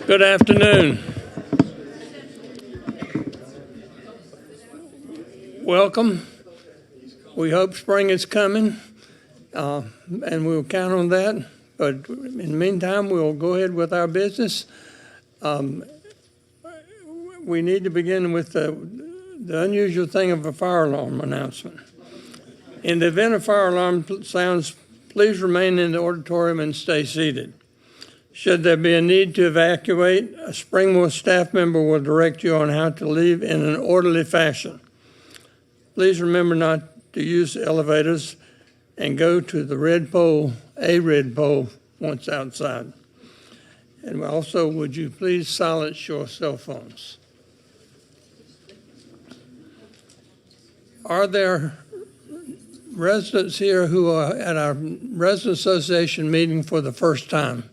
Good afternoon. Welcome. We hope spring is coming, and we'll count on that. But in the meantime, we'll go ahead with our business. We need to begin with the unusual thing of a fire alarm announcement. In the event a fire alarm sounds, please remain in the auditorium and stay seated. Should there be a need to evacuate, a Springmore staff member will direct you on how to leave in an orderly fashion. Please remember not to use the elevators and go to the red pole, once outside. And also, would you please silence your cell phones? Are there residents here who are at our resident association meeting for the first time?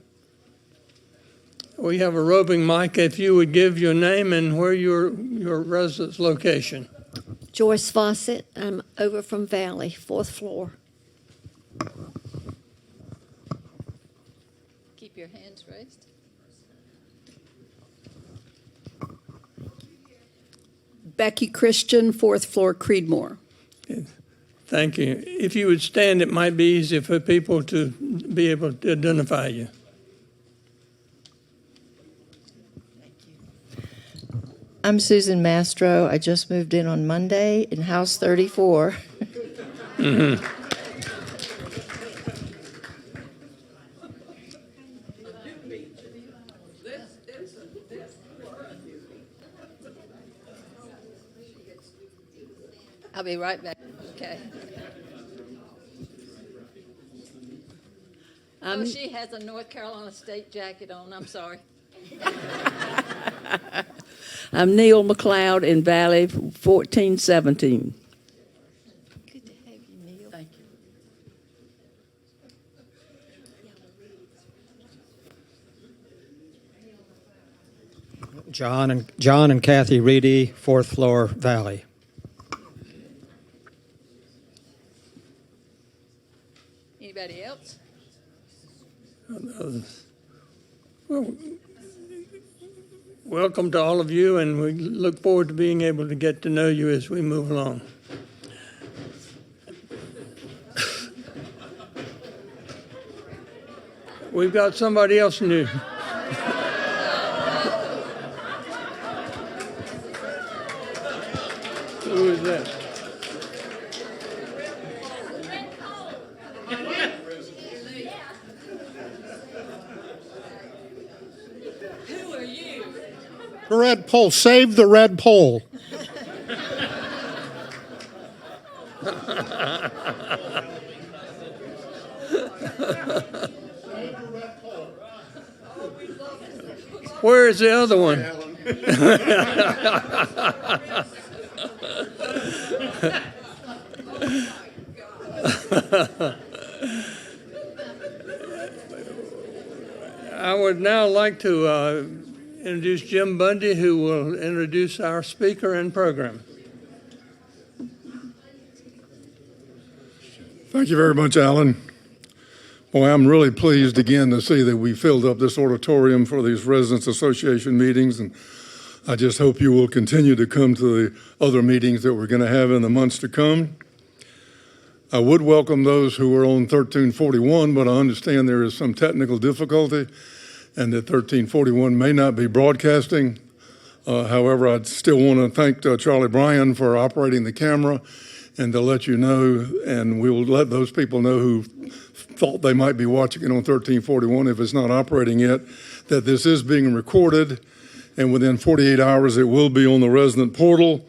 We have a roving mic. If you would give your name and where your residence location. Joyce Fawcett. I'm over from Valley, 4th floor. Keep your hands raised. Becky Christian, 4th floor, Creedmoor. Thank you. If you would stand, it might be easier for people to be able to identify you. I'm Susan Mastro. I just moved in on Monday in house 34. Mm-hmm. I'll be right back. Okay. Oh, she has a North Carolina State jacket on. I'm sorry. I'm Neil McLeod in Valley, 1417. Good to have you, Neil. Thank you. John and Kathy Reedy, 4th floor, Valley. Anybody else? Well, welcome to all of you, and we look forward to being able to get to know you as we move along. We've got somebody else new. Who is that? The red pole. Save the red pole. Where is the other one? I would now like to introduce Jim Bundy, who will introduce our speaker and program. Thank you very much, Alan. Boy, I'm really pleased again to see that we filled up this auditorium for these Residents Association meetings, and I just hope you will continue to come to the other meetings that we're going to have in the months to come. I would welcome those who are on 1341, but I understand there is some technical difficulty and that 1341 may not be broadcasting. However, I'd still want to thank Charlie Bryan for operating the camera and to let you know, and we will let those people know who thought they might be watching it on 1341 if it's not operating yet, that this is being recorded, and within 48 hours it will be on the resident portal.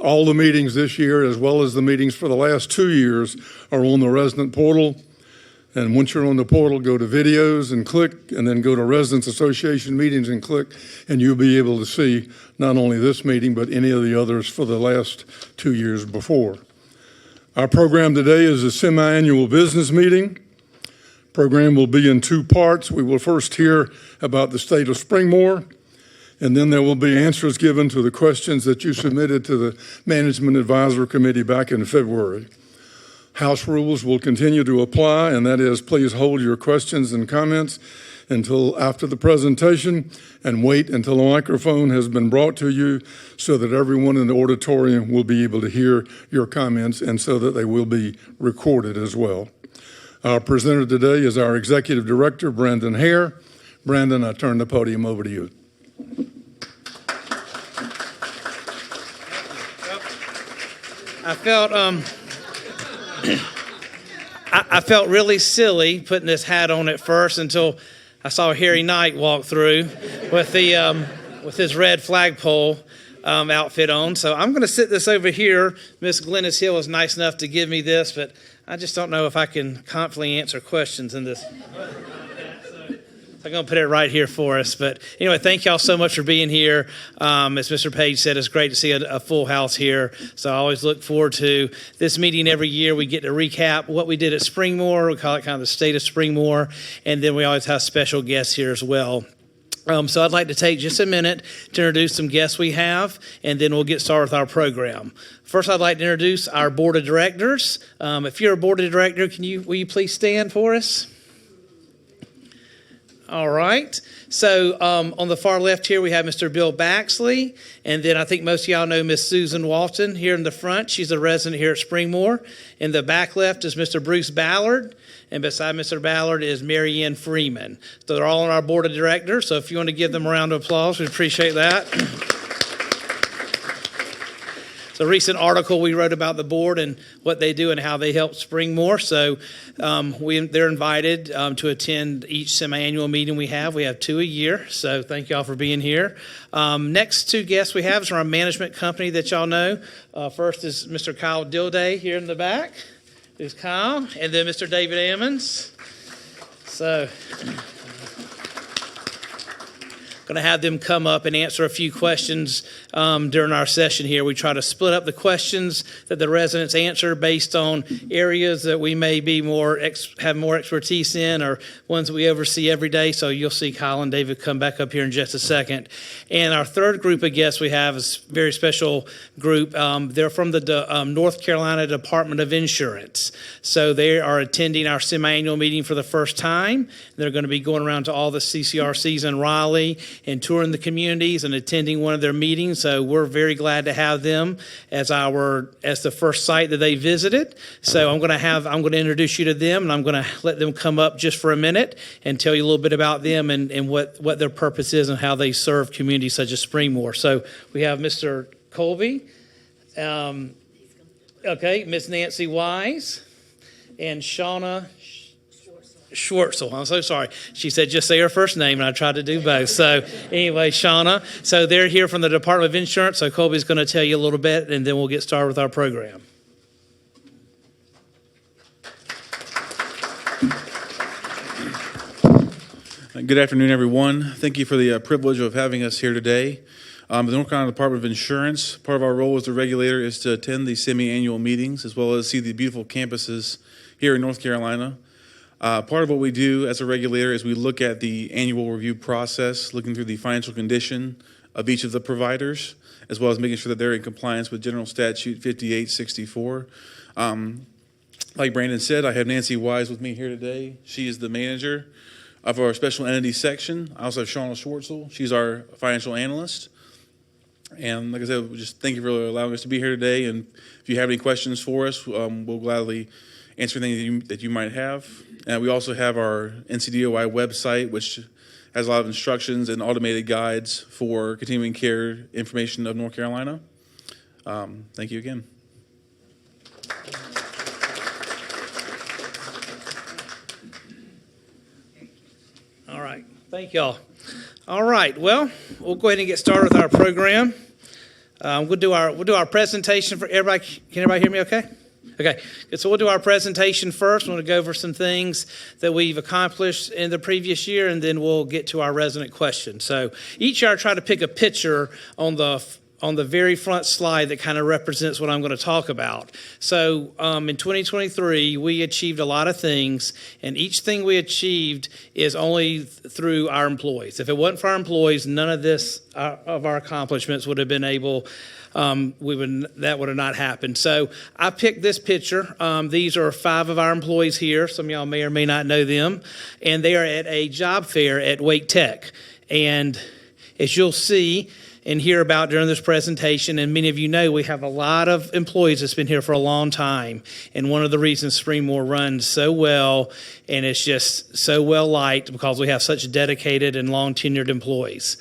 All the meetings this year, as well as the meetings for the last 2 years, are on the resident portal. And once you're on the portal, go to videos and click, and then go to Residents Association meetings and click, and you'll be able to see not only this meeting, but any of the others for the last 2 years before. Our program today is a semi-annual business meeting. Program will be in 2 parts. We will first hear about the state of Springmore, and then there will be answers given to the questions that you submitted to the Management Advisory Committee back in February. House rules will continue to apply, and that is please hold your questions and comments until after the presentation and wait until a microphone has been brought to you so that everyone in the auditorium will be able to hear your comments and so that they will be recorded as well. Our presenter today is our Executive Director, Brandon Hare. Brandon, I turn the podium over to you. I felt really silly putting this hat on at first until I saw Harry Knight walk through with with his red flagpole outfit on. So I'm going to sit this over here. Miss Glennis Hill was nice enough to give me this, but I just don't know if I can confidently answer questions in this. I'm going to put it right here for us. But anyway, thank y'all so much for being here. As Mr. Page said, it's great to see a full house here. So I always look forward to this meeting every year. We get to recap what we did at Springmore. We call it kind of the state of Springmore. And then we always have special guests here as well. So I'd like to take just a minute to introduce some guests we have, and then we'll get started with our program. First, I'd like to introduce our board of directors. If you're a board of director, will you please stand for us? All right. So on the far left here, we have Mr. Bill Baxley. And then I think most of y'all know Miss Susan Walton here in the front. She's a resident here at Springmore. In the back left is Mr. Bruce Ballard. And beside Mr. Ballard is Mary Ann Freeman. So they're all on our board of directors. So if you want to give them a round of applause, we'd appreciate that. A recent article we wrote about the board and what they do and how they help Springmore. So they're invited to attend each semi-annual meeting we have. We have 2 a year, so thank y'all for being here. Next 2 guests we have is from our management company that y'all know. First is Mr. Kyle Dilday here in the back. There's Kyle, and then Mr. David Ammons. So going to have them come up and answer a few questions during our session here. We try to split up the questions that the residents answer based on areas that we may be have more expertise in or ones that we oversee every day. So you'll see Kyle and David come back up here in just a second. And our third group of guests we have is a very special group. They're from the North Carolina Department of Insurance. So they are attending our semi-annual meeting for the first time. They're going to be going around to all the CCRCs in Raleigh and touring the communities and attending one of their meetings. So we're very glad to have them as the first site that they visited. So I'm going to introduce you to them, and I'm going to let them come up just for a minute and tell you a little bit about them and what their purpose is and how they serve communities such as Springmore. So we have Mr. Colby, Miss Nancy Wise, and Shauna Schwartzel. I'm so sorry. She said just say her first name, and I tried to do both. So anyway, Shauna. So they're here from the Department of Insurance. So Colby's going to tell you a little bit, and then we'll get started with our program. Good afternoon, everyone. Thank you for the privilege of having us here today. The North Carolina Department of Insurance, part of our role as the regulator is to attend these semi-annual meetings as well as see the beautiful campuses here in North Carolina. Part of what we do as a regulator is we look at the annual review process, looking through the financial condition of each of the providers, as well as making sure that they're in compliance with General Statute 5864. Like Brandon said, I have Nancy Wise with me here today. She is the manager of our special entity section. I also have Shauna Schwartzel. She's our financial analyst. And like I said, just thank you for allowing us to be here today. And if you have any questions for us, we'll gladly answer anything that you might have. We also have our NCDOI website, which has a lot of instructions and automated guides for continuing care information of North Carolina. Thank you again. All right. Thank y'all. All right. Well, we'll go ahead and get started with our program. We'll do our presentation for everybody. Can everybody hear me okay? Okay, so we'll do our presentation first. We're going to go over some things that we've accomplished in the previous year, and then we'll get to our resident questions. So each year I try to pick a picture on the on the very front slide that kind of represents what I'm going to talk about. So in 2023, we achieved a lot of things, and each thing we achieved is only through our employees. If it wasn't for our employees, none of this of our accomplishments would have been able. That would have not happened. So I picked this picture. These are 5 of our employees here. Some of y'all may or may not know them, and they are at a job fair at Wake Tech. And as you'll see and hear about during this presentation, and many of you know, we have a lot of employees that's been here for a long time. And one of the reasons Springmore runs so well, and it's just so well liked, because we have such dedicated and long tenured employees.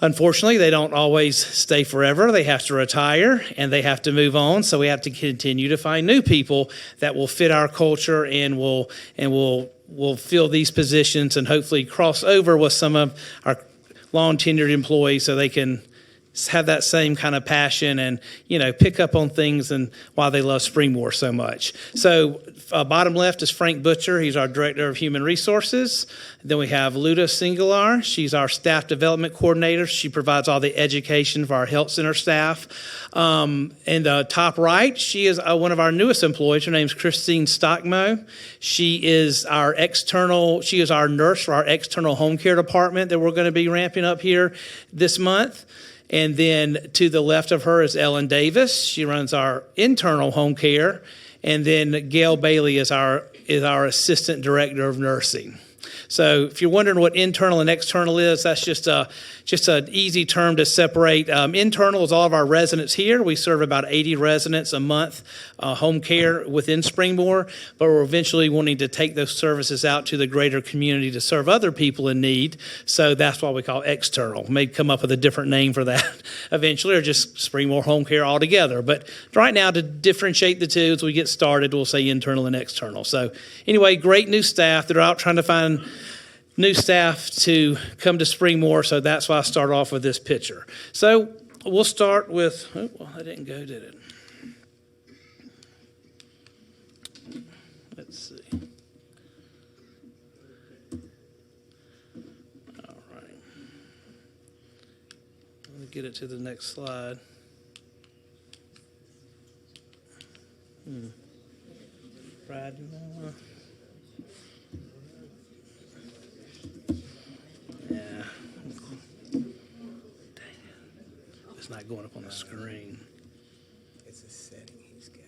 Unfortunately, they don't always stay forever. They have to retire and they have to move on. So we have to continue to find new people that will fit our culture and will fill these positions and hopefully cross over with some of our long tenured employees so they can have that same kind of passion and, pick up on things and why they love Springmore so much. So bottom left is Frank Butcher. He's our Director of Human Resources. Then we have Luda Singular. She's our Staff Development Coordinator. She provides all the education for our health center staff. In the top right, she is one of our newest employees. Her name's Christine Stockmo. She is our nurse for our external home care department that we're going to be ramping up here this month. And then to the left of her is Ellen Davis. She runs our internal home care. And then Gail Bailey is our Assistant Director of Nursing. So if you're wondering what internal and external is, that's just an easy term to separate. Internal is all of our residents here. We serve about 80 residents a month, home care within Springmore, but we're eventually wanting to take those services out to the greater community to serve other people in need. So that's why we call external. May come up with a different name for that eventually, or just Springmore home care altogether. But right now, to differentiate the two as we get started, we'll say internal and external. So anyway, great new staff. They're out trying to find new staff to come to Springmore, so that's why I started off with this picture. So we'll start with, that didn't go, did it? Let's see. All right. Let me get it to the next slide. Brad, you know, yeah. Dang it. It's not going up on the screen. It's a setting he's got.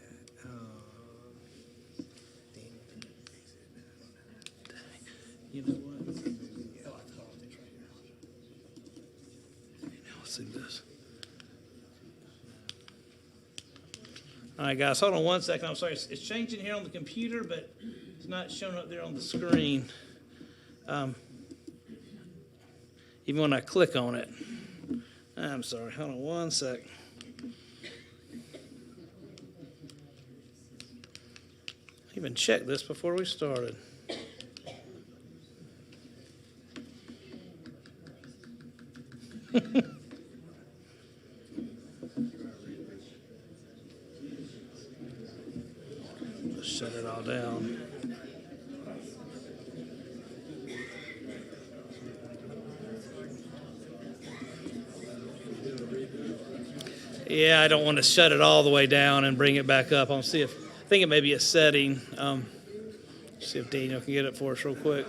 You know what? Let's see this. All right, guys, hold on one second. I'm sorry. It's changing here on the computer, but it's not showing up there on the screen. Even when I click on it. I'm sorry. Hold on one sec. I even checked this before we started. Let's shut it all down. Yeah, I don't want to shut it all the way down and bring it back up. I think it may be a setting. See if Daniel can get it for us real quick.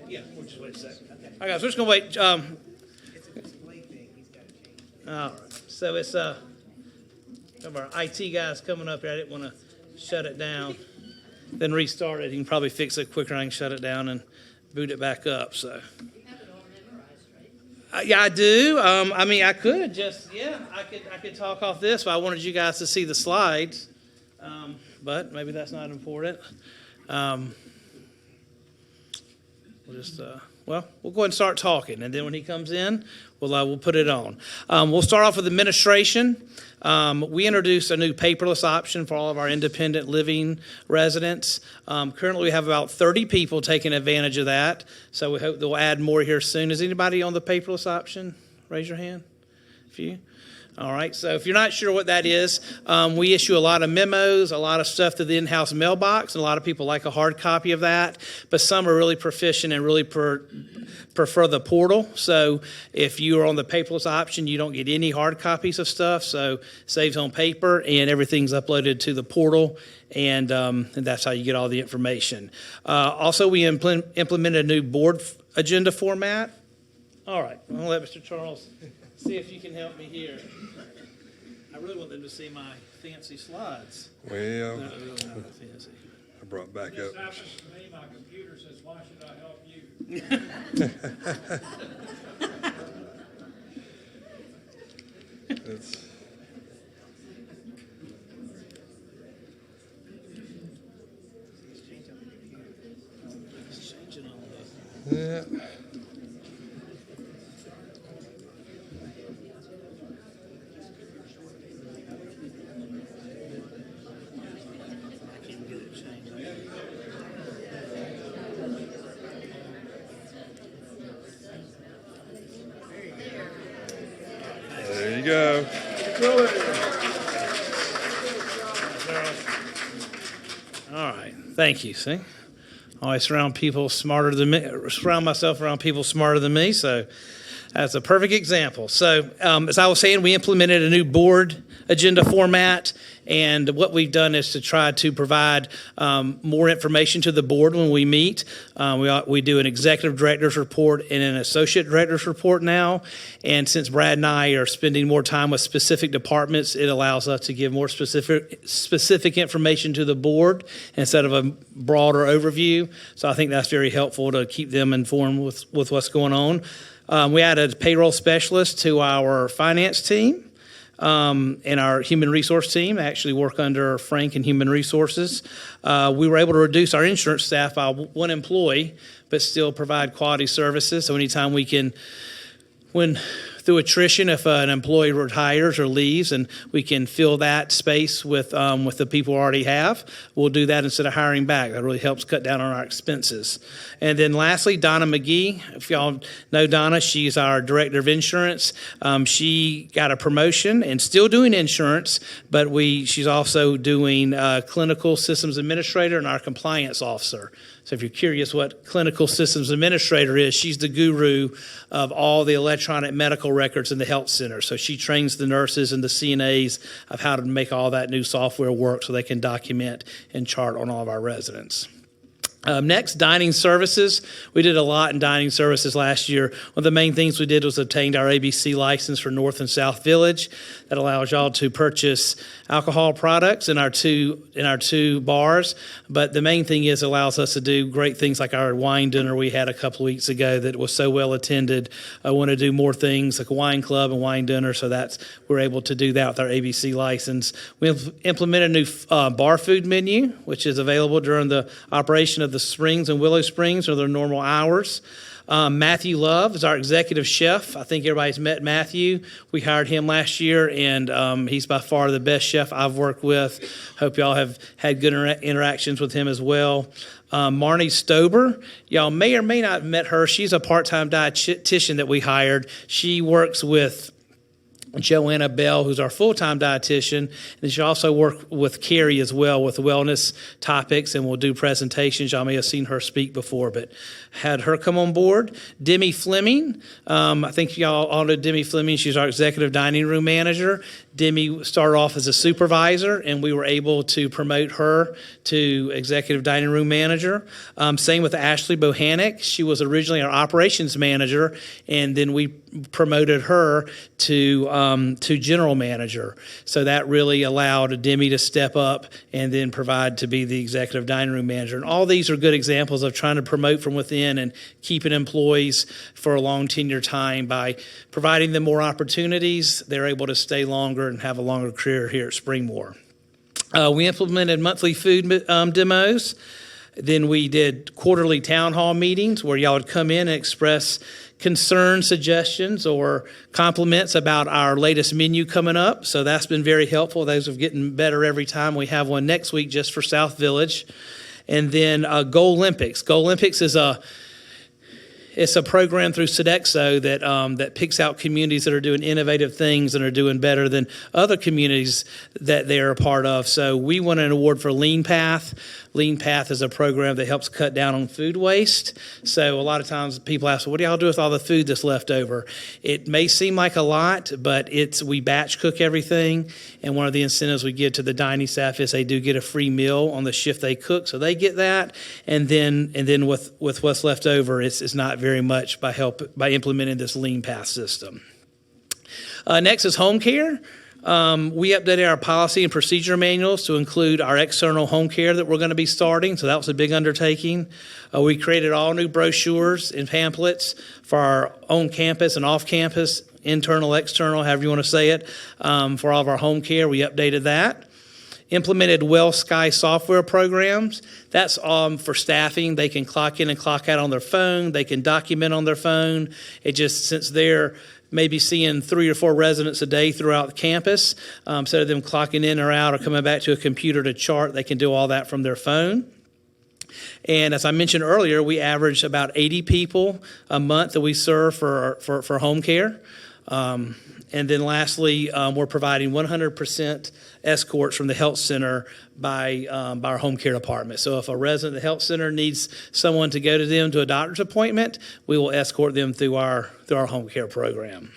Yeah, we'll just wait a second. All right, guys, we're just going to wait. All right. So it's some of our IT guys coming up here. I didn't want to shut it down, then restart it. You can probably fix it quicker. I can shut it down and boot it back up. So. Yeah, I do. I mean, I could just, I could talk off this, but I wanted you guys to see the slides. But maybe that's not important. We'll just Well, we'll go ahead and start talking, and then when he comes in, we'll put it on. We'll start off with administration. We introduced a new paperless option for all of our independent living residents. Currently, we have about 30 people taking advantage of that, so we hope they'll add more here soon. Is anybody on the paperless option? Raise your hand. A few. All right, so if you're not sure what that is, we issue a lot of memos, a lot of stuff to the in-house mailbox, and a lot of people like a hard copy of that, but some are really proficient and really prefer the portal. So if you are on the paperless option, you don't get any hard copies of stuff, so it saves on paper, and everything's uploaded to the portal, and that's how you get all the information. Also, we implemented a new board agenda format. All right, I'm going to let Mr. Charles see if you can help me here. I really want them to see my fancy slides. Well, No, really not that fancy. I brought back up. happens to me, my computer says, why should I help you? It's- It's changing all this. yeah. I can't get it changed. There you go. All right, thank you. See, I always surround people smarter than me. Surround myself around people smarter than me. So that's a perfect example. So as I was saying, we implemented a new board agenda format, and what we've done is to try to provide more information to the board when we meet. We do an executive director's report and an associate director's report now, and since Brad and I are spending more time with specific departments, it allows us to give more specific information to the board instead of a broader overview. So I think that's very helpful to keep them informed with what's going on. We added a payroll specialist to our finance team. And our human resource team actually work under Frank in Human Resources. We were able to reduce our insurance staff by one employee, but still provide quality services. So anytime we can, through attrition, if an employee retires or leaves, and we can fill that space with the people we already have, we'll do that instead of hiring back. That really helps cut down on our expenses. And then lastly, Donna McGee. If y'all know Donna, she's our director of insurance. She got a promotion and still doing insurance, but she's also doing clinical systems administrator and our compliance officer. So if you're curious what clinical systems administrator is, she's the guru of all the electronic medical records in the health center. So she trains the nurses and the CNAs of how to make all that new software work so they can document and chart on all of our residents. Next, dining services. We did a lot in dining services last year. One of the main things we did was obtained our ABC license for North and South Village. That allows y'all to purchase alcohol products in our two bars. But the main thing is it allows us to do great things like our wine dinner we had a couple of weeks ago that was so well attended. I want to do more things like a wine club and wine dinner, so we're able to do that with our ABC license. We implemented a new bar food menu, which is available during the operation of the Springs and Willow Springs or their normal hours. Matthew Love is our executive chef. I think everybody's met Matthew. We hired him last year, and he's by far the best chef I've worked with. Hope y'all have had good interactions with him as well. Marnie Stober, y'all may or may not have met her. She's a part-time dietitian that we hired. She works with Joanna Bell, who's our full-time dietitian, and she also works with Carrie as well with wellness topics, and we'll do presentations. Y'all may have seen her speak before, but had her come on board. Demi Fleming, I think y'all all know Demi Fleming. She's our executive dining room manager. Demi started off as a supervisor, and we were able to promote her to executive dining room manager. Same with Ashley Bohannick. She was originally our operations manager, and then we promoted her to general manager. So that really allowed Demi to step up and then provide to be the executive dining room manager. And all these are good examples of trying to promote from within and keeping employees for a long tenure time. By providing them more opportunities, they're able to stay longer and have a longer career here at Springmore. We implemented monthly food demos. Then we did quarterly town hall meetings where y'all would come in and express concerns, suggestions, or compliments about our latest menu coming up. So that's been very helpful. Those are getting better every time. We have one next week just for South Village. And then Go Olympics. Go Olympics is it's a program through Sodexo that picks out communities that are doing innovative things and are doing better than other communities that they're a part of. So we won an award for Lean Path. Lean Path is a program that helps cut down on food waste. So a lot of times people ask, well, what do y'all do with all the food that's left over? It may seem like a lot, but we batch cook everything. And one of the incentives we give to the dining staff is they do get a free meal on the shift they cook. So they get that. And then with what's left over, it's not very much by implementing this Lean Path system. Next is home care. We updated our policy and procedure manuals to include our external home care that we're going to be starting. So that was a big undertaking. We created all new brochures and pamphlets for our own campus and off campus, internal, external, however you want to say it, for all of our home care. We updated that. Implemented WellSky software programs. That's for staffing. They can clock in and clock out on their phone. They can document on their phone. Since they're maybe seeing 3 or 4 residents a day throughout the campus, instead of them clocking in or out or coming back to a computer to chart, they can do all that from their phone. And as I mentioned earlier, we average about 80 people a month that we serve for home care. And then lastly, we're providing 100% escorts from the health center by our home care department. So if a resident of the health center needs someone to go to them to a doctor's appointment, we will escort them through our home care program.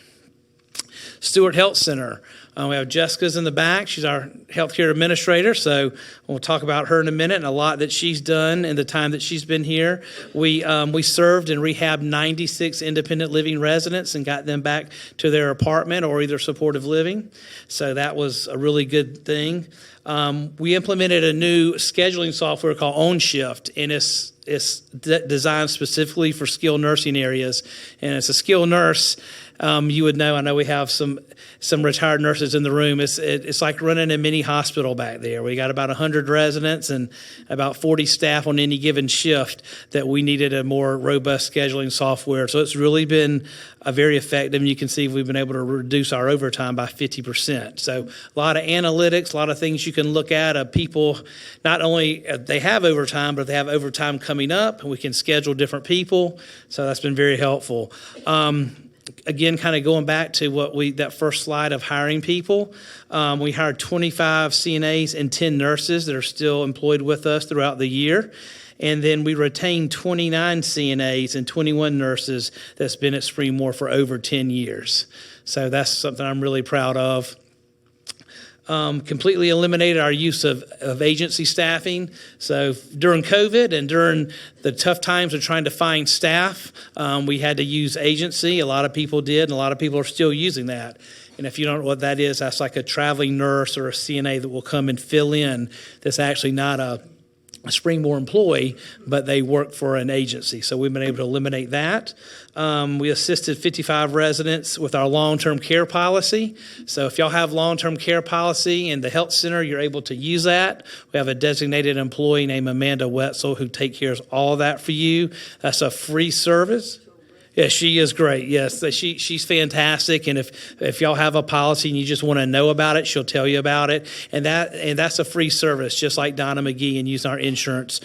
Stewart Health Center. We have Jessica's in the back. She's our healthcare administrator, so we'll talk about her in a minute and a lot that she's done in the time that she's been here. We served and rehabbed 96 independent living residents and got them back to their apartment or either supportive living. So that was a really good thing. We implemented a new scheduling software called OnShift, and it's designed specifically for skilled nursing areas. And as a skilled nurse, you would know, I know we have some retired nurses in the room. It's like running a mini hospital back there. We got about 100 residents and about 40 staff on any given shift that we needed a more robust scheduling software. So it's really been very effective. And you can see we've been able to reduce our overtime by 50%. So a lot of analytics, a lot of things you can look at of people, not only they have overtime, but they have overtime coming up, and we can schedule different people. So that's been very helpful. Again, kind of going back to that first slide of hiring people, we hired 25 CNAs and 10 nurses that are still employed with us throughout the year. And then we retained 29 CNAs and 21 nurses that's been at Springmore for over 10 years. So that's something I'm really proud of. Completely eliminated our use of agency staffing. So during COVID and during the tough times of trying to find staff, we had to use agency. A lot of people did, and a lot of people are still using that. And if you don't know what that is, that's like a traveling nurse or a CNA that will come and fill in that's actually not a Springmore employee, but they work for an agency. So we've been able to eliminate that. We assisted 55 residents with our long-term care policy. So if y'all have long-term care policy in the health center, you're able to use that. We have a designated employee named Amanda Wetzel who takes care of all that for you. That's a free service. Yeah, she is great. Yes, she's fantastic. And if y'all have a policy and you just want to know about it, she'll tell you about it. And that's a free service, just like Donna McGee and using our insurance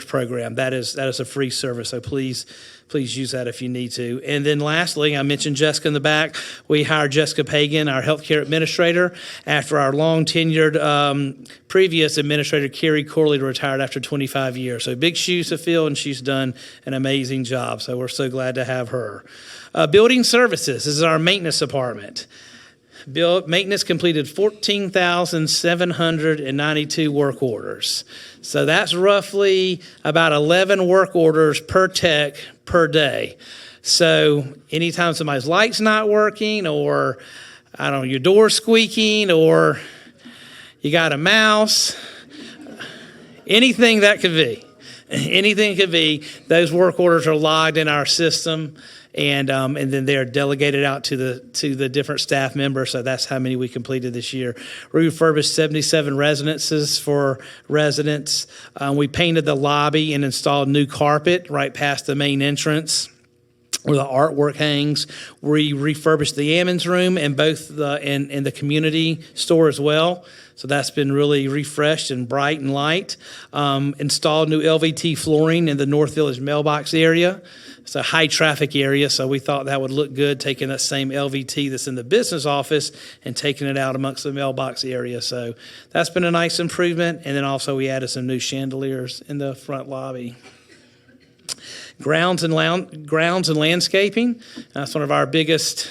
program. That is a free service. So please use that if you need to. And then lastly, I mentioned Jessica in the back. We hired Jessica Pagan, our healthcare administrator, after our long-tenured previous administrator, Carrie Corley, retired after 25 years. So big shoes to fill, and she's done an amazing job. So we're so glad to have her. Building services. This is our maintenance department. Maintenance completed 14,792 work orders. So that's roughly about 11 work orders per tech per day. So anytime somebody's light's not working, or I don't know, your door's squeaking, or you got a mouse, anything that could be. Anything could be, those work orders are logged in our system, and then they're delegated out to the different staff members. So that's how many we completed this year. We refurbished 77 residences for residents. We painted the lobby and installed new carpet right past the main entrance where the artwork hangs. We refurbished the Ammons room and both the community store as well. So that's been really refreshed and bright and light. Installed new LVT flooring in the North Village mailbox area. It's a high traffic area, so we thought that would look good, taking that same LVT that's in the business office and taking it out amongst the mailbox area. So that's been a nice improvement. And then also we added some new chandeliers in the front lobby. Grounds and landscaping. That's one of our biggest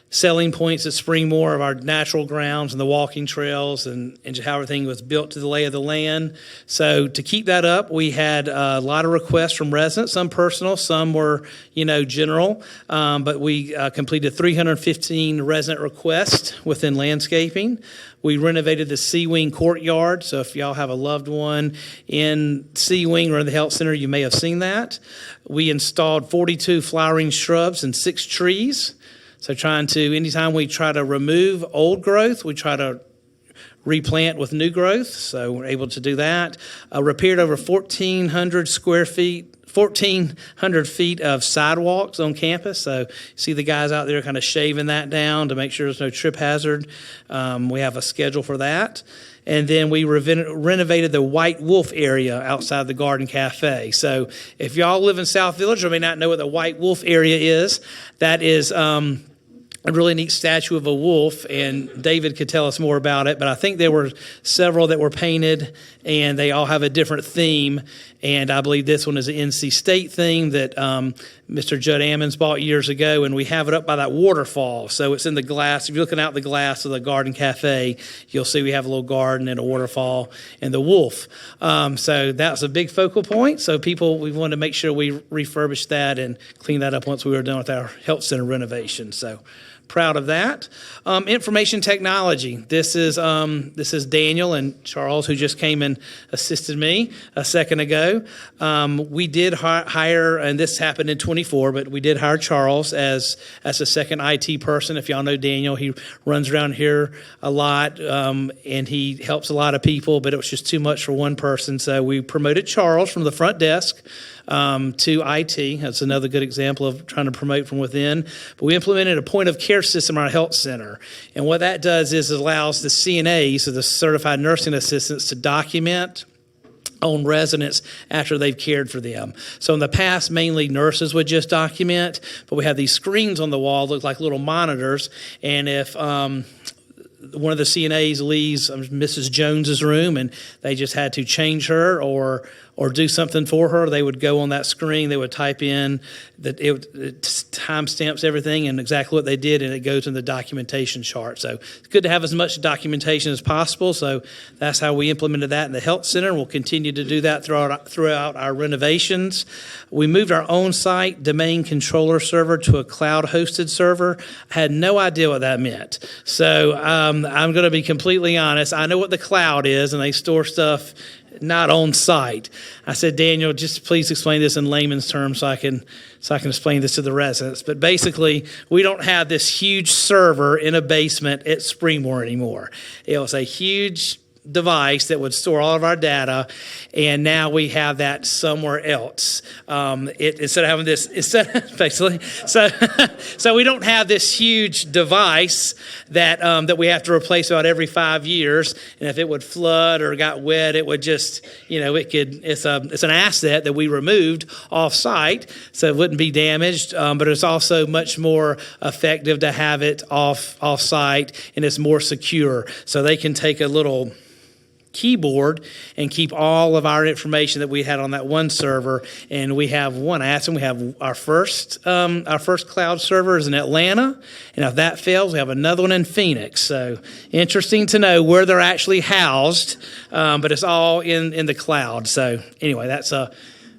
selling points at Springmore, of our natural grounds and the walking trails and just how everything was built to the lay of the land. So to keep that up, we had a lot of requests from residents, some personal, some were, general. But we completed 315 resident requests within landscaping. We renovated the C-Wing courtyard. So if y'all have a loved one in C-Wing or in the health center, you may have seen that. We installed 42 flowering shrubs and 6 trees. So anytime we try to remove old growth, we try to replant with new growth. So we're able to do that. Repaired over 1,400 feet of sidewalks on campus. So you see the guys out there kind of shaving that down to make sure there's no trip hazard. We have a schedule for that. And then we renovated the White Wolf area outside the Garden Cafe. So if y'all live in South Village or may not know what the White Wolf area is, that is a really neat statue of a wolf, and David could tell us more about it, but I think there were several that were painted, and they all have a different theme, and I believe this one is an NC State theme that Mr. Judd Ammons bought years ago, and we have it up by that waterfall, so it's in the glass. If you're looking out the glass of the Garden Cafe, you'll see we have a little garden and a waterfall and the wolf. So that's a big focal point, so we wanted to make sure we refurbished that and clean that up once we were done with our health center renovation, so proud of that. Information technology. This is Daniel and Charles, who just came and assisted me a second ago. We did hire, and this happened in 24, but we did hire Charles as a second IT person. If y'all know Daniel, he runs around here a lot, and he helps a lot of people, but it was just too much for one person. So we promoted Charles from the front desk to IT. That's another good example of trying to promote from within. But we implemented a point of care system in our health center. And what that does is it allows the CNAs, so the certified nursing assistants, to document on residents after they've cared for them. So in the past, mainly nurses would just document, but we have these screens on the wall that look like little monitors. And if one of the CNAs leaves Mrs. Jones's room and they just had to change her or do something for her, they would go on that screen, they would type in that it timestamps everything and exactly what they did, and it goes in the documentation chart. So it's good to have as much documentation as possible. So that's how we implemented that in the health center. We'll continue to do that throughout our renovations. We moved our own site domain controller server to a cloud-hosted server. I had no idea what that meant. So I'm going to be completely honest. I know what the cloud is, and they store stuff not on site. I said, Daniel, just please explain this in layman's terms so I can explain this to the residents. But basically, we don't have this huge server in a basement at Springmore anymore. It was a huge device that would store all of our data, and now we have that somewhere else. Instead of having this, basically, so we don't have this huge device that we have to replace about every 5 years. And if it would flood or got wet, it would just, it's an asset that we removed off site, so it wouldn't be damaged. But it's also much more effective to have it off site, and it's more secure. So they can take a little keyboard and keep all of our information that we had on that one server. And we have one. I asked them, we have our first cloud server is in Atlanta, and if that fails, we have another one in Phoenix. So interesting to know where they're actually housed, but it's all in the cloud. So anyway, that's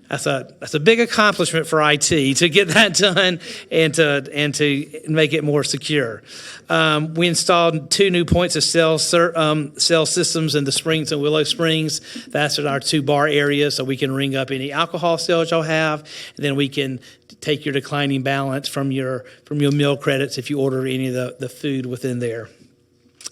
that's a big accomplishment for IT to get that done and to make it more secure. We installed 2 new points of sale systems in the Springs and Willow Springs. That's in our 2 bar areas, so we can ring up any alcohol sales y'all have, and then we can take your declining balance from your meal credits if you order any of the food within there.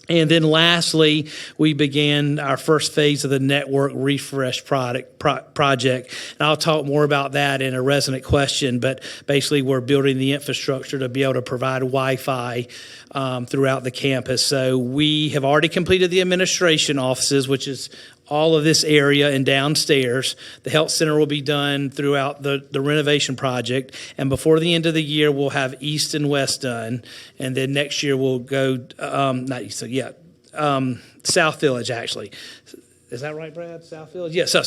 And then lastly, we began our first phase of the network refresh project. And I'll talk more about that in a resident question, but basically we're building the infrastructure to be able to provide Wi-Fi throughout the campus. So we have already completed the administration offices, which is all of this area and downstairs. The health center will be done throughout the renovation project. And before the end of the year, we'll have east and west done. And then next year we'll go, South Village, actually. Is that right, Brad? South Village? Yes. So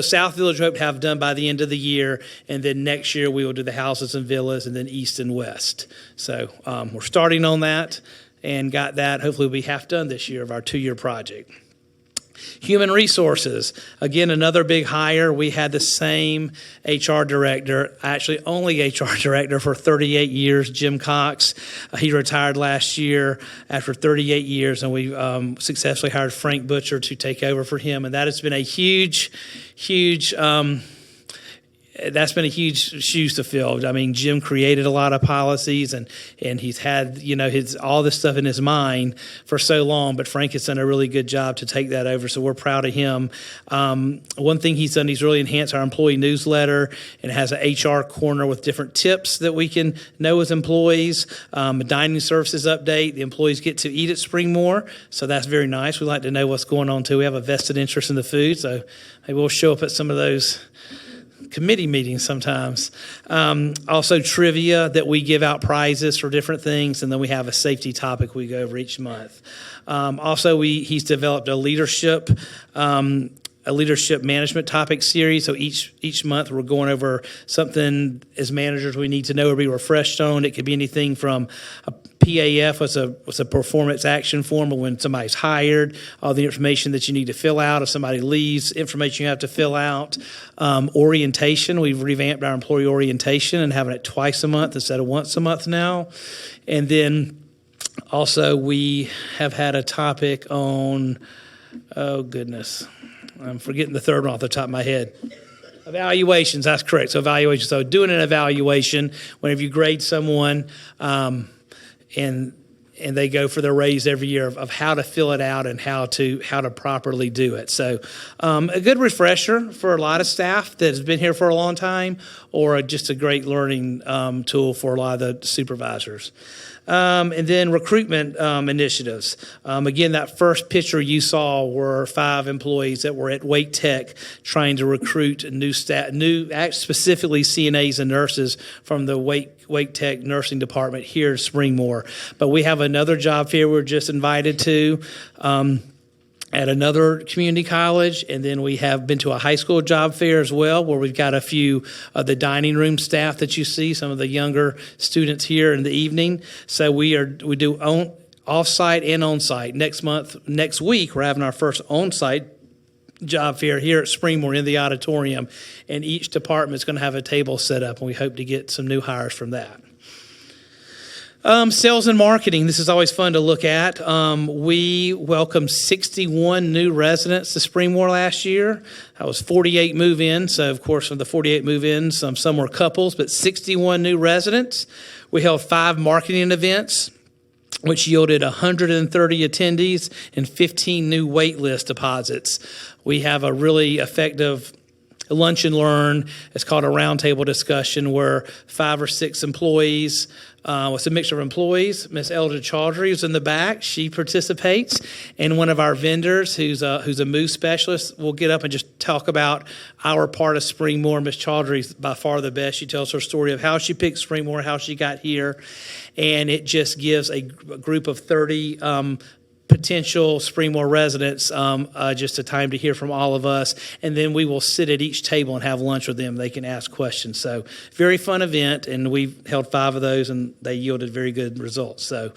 South Village we hope to have done by the end of the year. And then next year we will do the houses and villas and then east and west. So we're starting on that and got that. Hopefully we'll be half done this year of our 2-year project. Human resources, again, another big hire. We had the same HR director, actually only HR director for 38 years, Jim Cox. He retired last year after 38 years, and we successfully hired Frank Butcher to take over for him. And that has been a huge that's been a huge shoes to fill. I mean, Jim created a lot of policies, and he's had all this stuff in his mind for so long. But Frank has done a really good job to take that over, so we're proud of him. One thing he's done, he's really enhanced our employee newsletter and has an HR corner with different tips that we can know as employees. A dining services update. The employees get to eat at Springmore, so that's very nice. We like to know what's going on too. We have a vested interest in the food, so maybe we'll show up at some of those committee meetings sometimes. Also trivia that we give out prizes for different things, and then we have a safety topic we go over each month. Also, he's developed a leadership management topic series. So each month we're going over something as managers we need to know or be refreshed on. It could be anything from a PAF was a performance action form of when somebody's hired, all the information that you need to fill out. If somebody leaves, information you have to fill out. Orientation, we've revamped our employee orientation and having it twice a month instead of once a month now. And then also we have had a topic on, oh goodness, I'm forgetting the third one off the top of my head. Evaluations, that's correct. So evaluation. So doing an evaluation whenever you grade someone, and they go for their raise every year of how to fill it out and how to properly do it. So a good refresher for a lot of staff that has been here for a long time, or just a great learning tool for a lot of the supervisors. And then recruitment initiatives. Again, that first picture you saw were 5 employees that were at Wake Tech trying to recruit new staff, specifically CNAs and nurses from the Wake Tech nursing department here at Springmore. But we have another job fair we're just invited to at another community college, and then we have been to a high school job fair as well, where we've got a few of the dining room staff that you see, some of the younger students here in the evening. So we do off-site and on-site. Next week, we're having our first on-site job fair here at Springmore in the auditorium, and each department is going to have a table set up, and we hope to get some new hires from that. Sales and marketing, this is always fun to look at. We welcomed 61 new residents to Springmore last year. That was 48 move-ins. So, of course, from the 48 move-ins, some were couples, but 61 new residents. We held 5 marketing events, which yielded 130 attendees and 15 new wait list deposits. We have a really effective lunch and learn. It's called a roundtable discussion where 5 or 6 employees, it's a mixture of employees. Miss Elder Chaudhry is in the back. She participates. And one of our vendors, who's a move specialist, will get up and just talk about our part of Springmore. Miss Chaudhry is by far the best. She tells her story of how she picked Springmore, how she got here. And it just gives a group of 30 potential Springmore residents just a time to hear from all of us, and then we will sit at each table and have lunch with them. They can ask questions. So very fun event, and we've held 5 of those, and they yielded very good results. So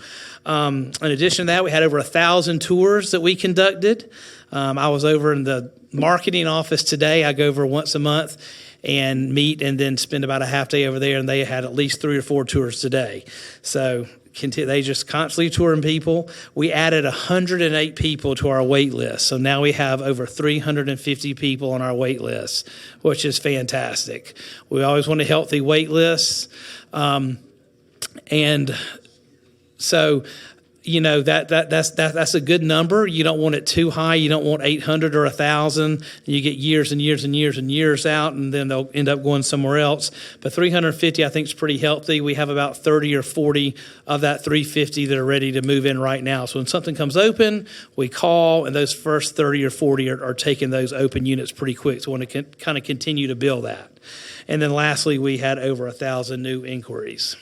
in addition to that, we had over 1,000 tours that we conducted. I was over in the marketing office today. I go over once a month, and meet and then spend about a half day over there. And they had at least 3 or 4 tours today. So they just constantly touring people. We added 108 people to our wait list. So now we have over 350 people on our wait list, which is fantastic. We always want a healthy wait list. And so, you know, that's a good number. You don't want it too high. You don't want 800 or 1,000. You get years and years and years and years out, and then they'll end up going somewhere else. But 350, I think, is pretty healthy. We have about 30 or 40 of that 350 that are ready to move in right now. So when something comes open, we call, and those first 30 or 40 are taking those open units pretty quick. So we want to kind of continue to build that. And then lastly, we had over 1,000 new inquiries.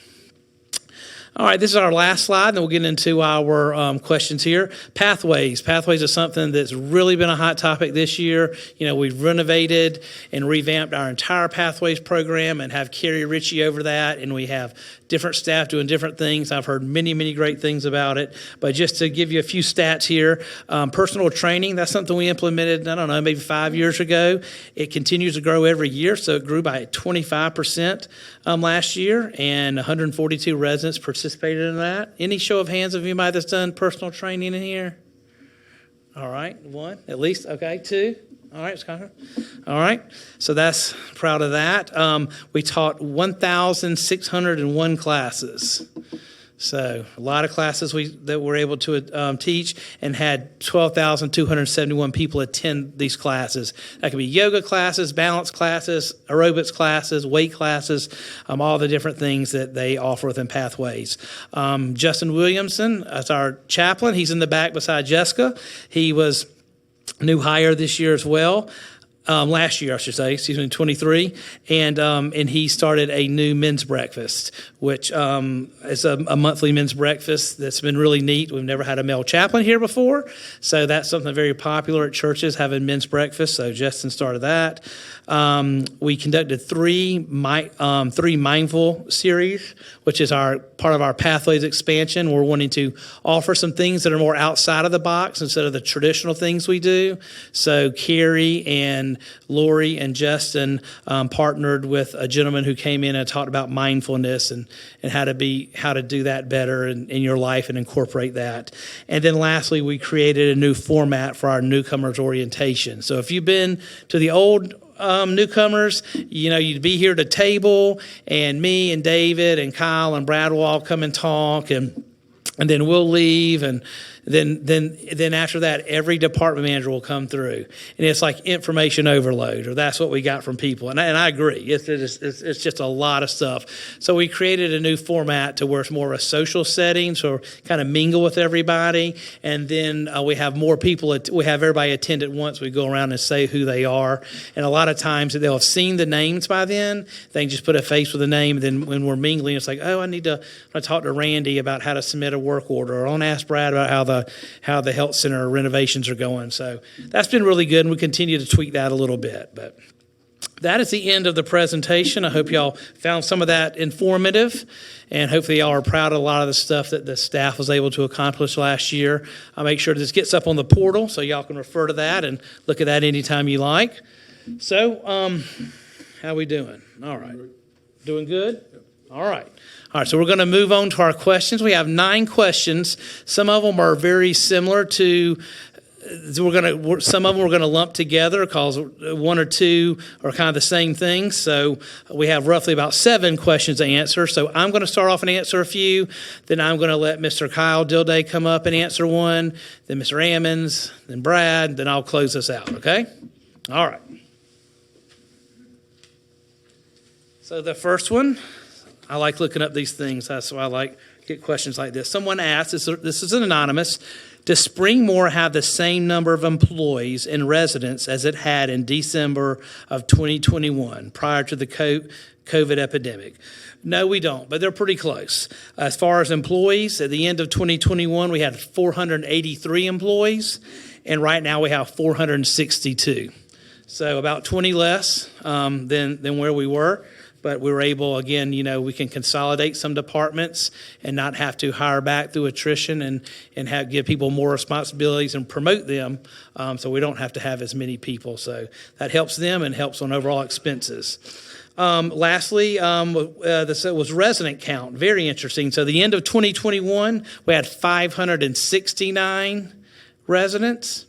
All right, this is our last slide, and then we'll get into our questions here. Pathways. Pathways is something that's really been a hot topic this year. You know, we've renovated and revamped our entire Pathways program and have Carrie Ritchie over that, and we have different staff doing different things. I've heard many, many great things about it. But just to give you a few stats here, personal training, that's something we implemented, I don't know, maybe 5 years ago. It continues to grow every year, so it grew by 25% last year, and 142 residents participated in that. Any show of hands of anybody that's done personal training in here? All right, 1 at least. Okay, 2. All right, Scott. All right, so that's proud of that. We taught 1,601 classes. So a lot of classes that we're able to teach, and had 12,271 people attend these classes. That could be yoga classes, balance classes, aerobics classes, weight classes, all the different things that they offer within Pathways. Justin Williamson is our chaplain. He's in the back beside Jessica. He was new hire this year as well. Last year, I should say, 23, and he started a new men's breakfast, which is a monthly men's breakfast that's been really neat. We've never had a male chaplain here before, so that's something very popular at churches, having men's breakfast. So Justin started that. We conducted three mindful series, which is part of our Pathways expansion. We're wanting to offer some things that are more outside of the box instead of the traditional things we do. So Carrie and Lori and Justin partnered with a gentleman who came in and talked about mindfulness and how to do that better in your life and incorporate that. And then lastly, we created a new format for our newcomers orientation. So if you've been to the old newcomers, you know, you'd be here at a table, and me and David and Kyle and Brad will all come and talk, and then we'll leave, and then after that, every department manager will come through, and it's like information overload, or that's what we got from people. And I agree, it's just a lot of stuff. So we created a new format to where it's more of a social setting, so kind of mingle with everybody, and then we have more people. We have everybody attend at once. We go around and say who they are, and a lot of times they'll have seen the names by then. They can just put a face with a name, and then when we're mingling, it's like, oh, I need to talk to Randy about how to submit a work order, or I want to ask Brad about how the health center renovations are going. So that's been really good, and we continue to tweak that a little bit. But that is the end of the presentation. I hope y'all found some of that informative, and hopefully y'all are proud of a lot of the stuff that the staff was able to accomplish last year. I'll make sure this gets up on the portal so y'all can refer to that and look at that anytime you like. So how we doing? All right. Doing good? All right. All right, so we're going to move on to our questions. We have 9 questions. Some of them are very similar to, some of them we're going to lump together because 1 or 2 are kind of the same thing. So we have roughly about 7 questions to answer. So I'm going to start off and answer a few. Then I'm going to let Mr. Kyle Dilday come up and answer one. Then Mr. Ammons, then Brad. Then I'll close this out, okay? All right. So the first one, I like looking up these things. That's why I like get questions like this. Someone asked, this is an anonymous, does Springmore have the same number of employees and residents as it had in December of 2021 prior to the COVID epidemic? No, we don't, but they're pretty close. As far as employees, at the end of 2021, we had 483 employees, and right now we have 462. So about 20 less than where we were. but we were able, again, we can consolidate some departments and not have to hire back through attrition and give people more responsibilities and promote them, so we don't have to have as many people. So that helps them and helps on overall expenses. Lastly, this was resident count. Very interesting. So the end of 2021, we had 569 residents.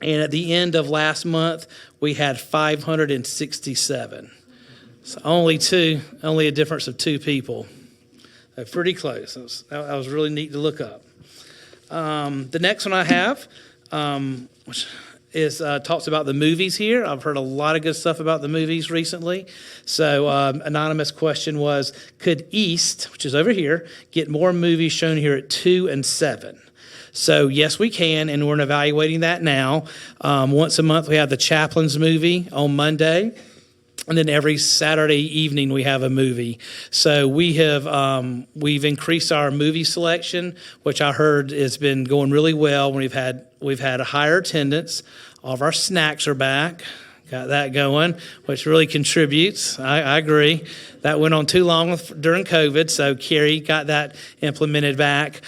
And at the end of last month, we had 567. So only a difference of 2 people. Pretty close. That was really neat to look up. The next one I have, which is talks about the movies here. I've heard a lot of good stuff about the movies recently. So anonymous question was, could East, which is over here, get more movies shown here at 2 and 7? So yes, we can, and we're evaluating that now. Once a month, we have the Chaplain's movie on Monday. And then every Saturday evening we have a movie. So we've increased our movie selection, which I heard has been going really well. We've had a higher attendance. All of our snacks are back. Got that going, which really contributes. I agree. That went on too long during COVID, so Carrie got that implemented back.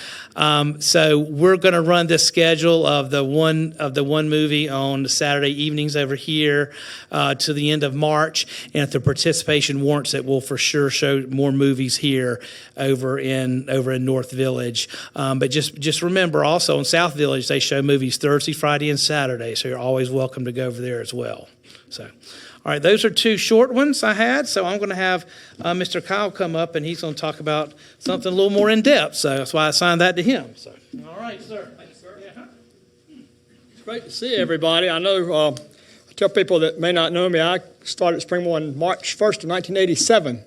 So we're going to run this schedule of the one movie on the Saturday evenings over here to the end of March, and if the participation warrants it, we'll for sure show more movies here over in North Village. But just remember, also in South Village, they show movies Thursday, Friday, and Saturday, so you're always welcome to go over there as well. So, all right, those are 2 short ones I had. So I'm going to have Mr. Kyle come up, and he's going to talk about something a little more in depth. So that's why I assigned that to him. So, all right, sir. Thanks, sir. Yeah. It's great to see everybody. I know, I tell people that may not know me, I started at Springmore on March 1st of 1987.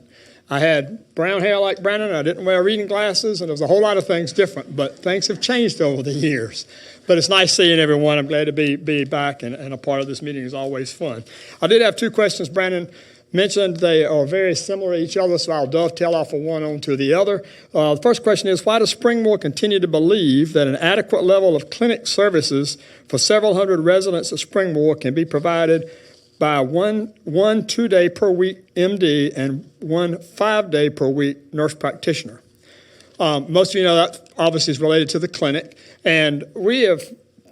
I had brown hair like Brandon. I didn't wear reading glasses, and there was a whole lot of things different. But things have changed over the years. But it's nice seeing everyone. I'm glad to be back, and a part of this meeting is always fun. I did have 2 questions Brandon mentioned. They are very similar to each other, so I'll dovetail off of one onto the other. The first question is, why does Springmore continue to believe that an adequate level of clinic services for several hundred residents of Springmore can be provided by one 2-day per week MD and 1 5-day per week nurse practitioner? Most of you know that obviously is related to the clinic, and we have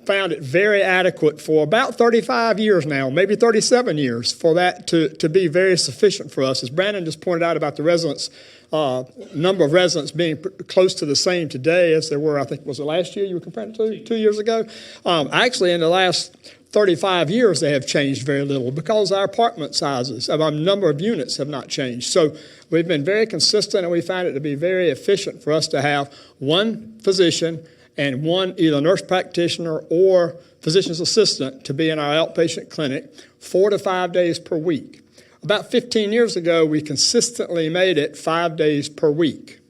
found it very adequate for about 35 years now, maybe 37 years, for that to be very sufficient for us. As Brandon just pointed out about the residents, number of residents being close to the same today as there were, I think, was it last year you were comparing it to? 2 years ago? Actually, in the last 35 years, they have changed very little because our apartment sizes, our number of units have not changed. So we've been very consistent, and we find it to be very efficient for us to have one physician and one either nurse practitioner or physician's assistant to be in our outpatient clinic 4 to 5 days per week. About 15 years ago, we consistently made it 5 days per week.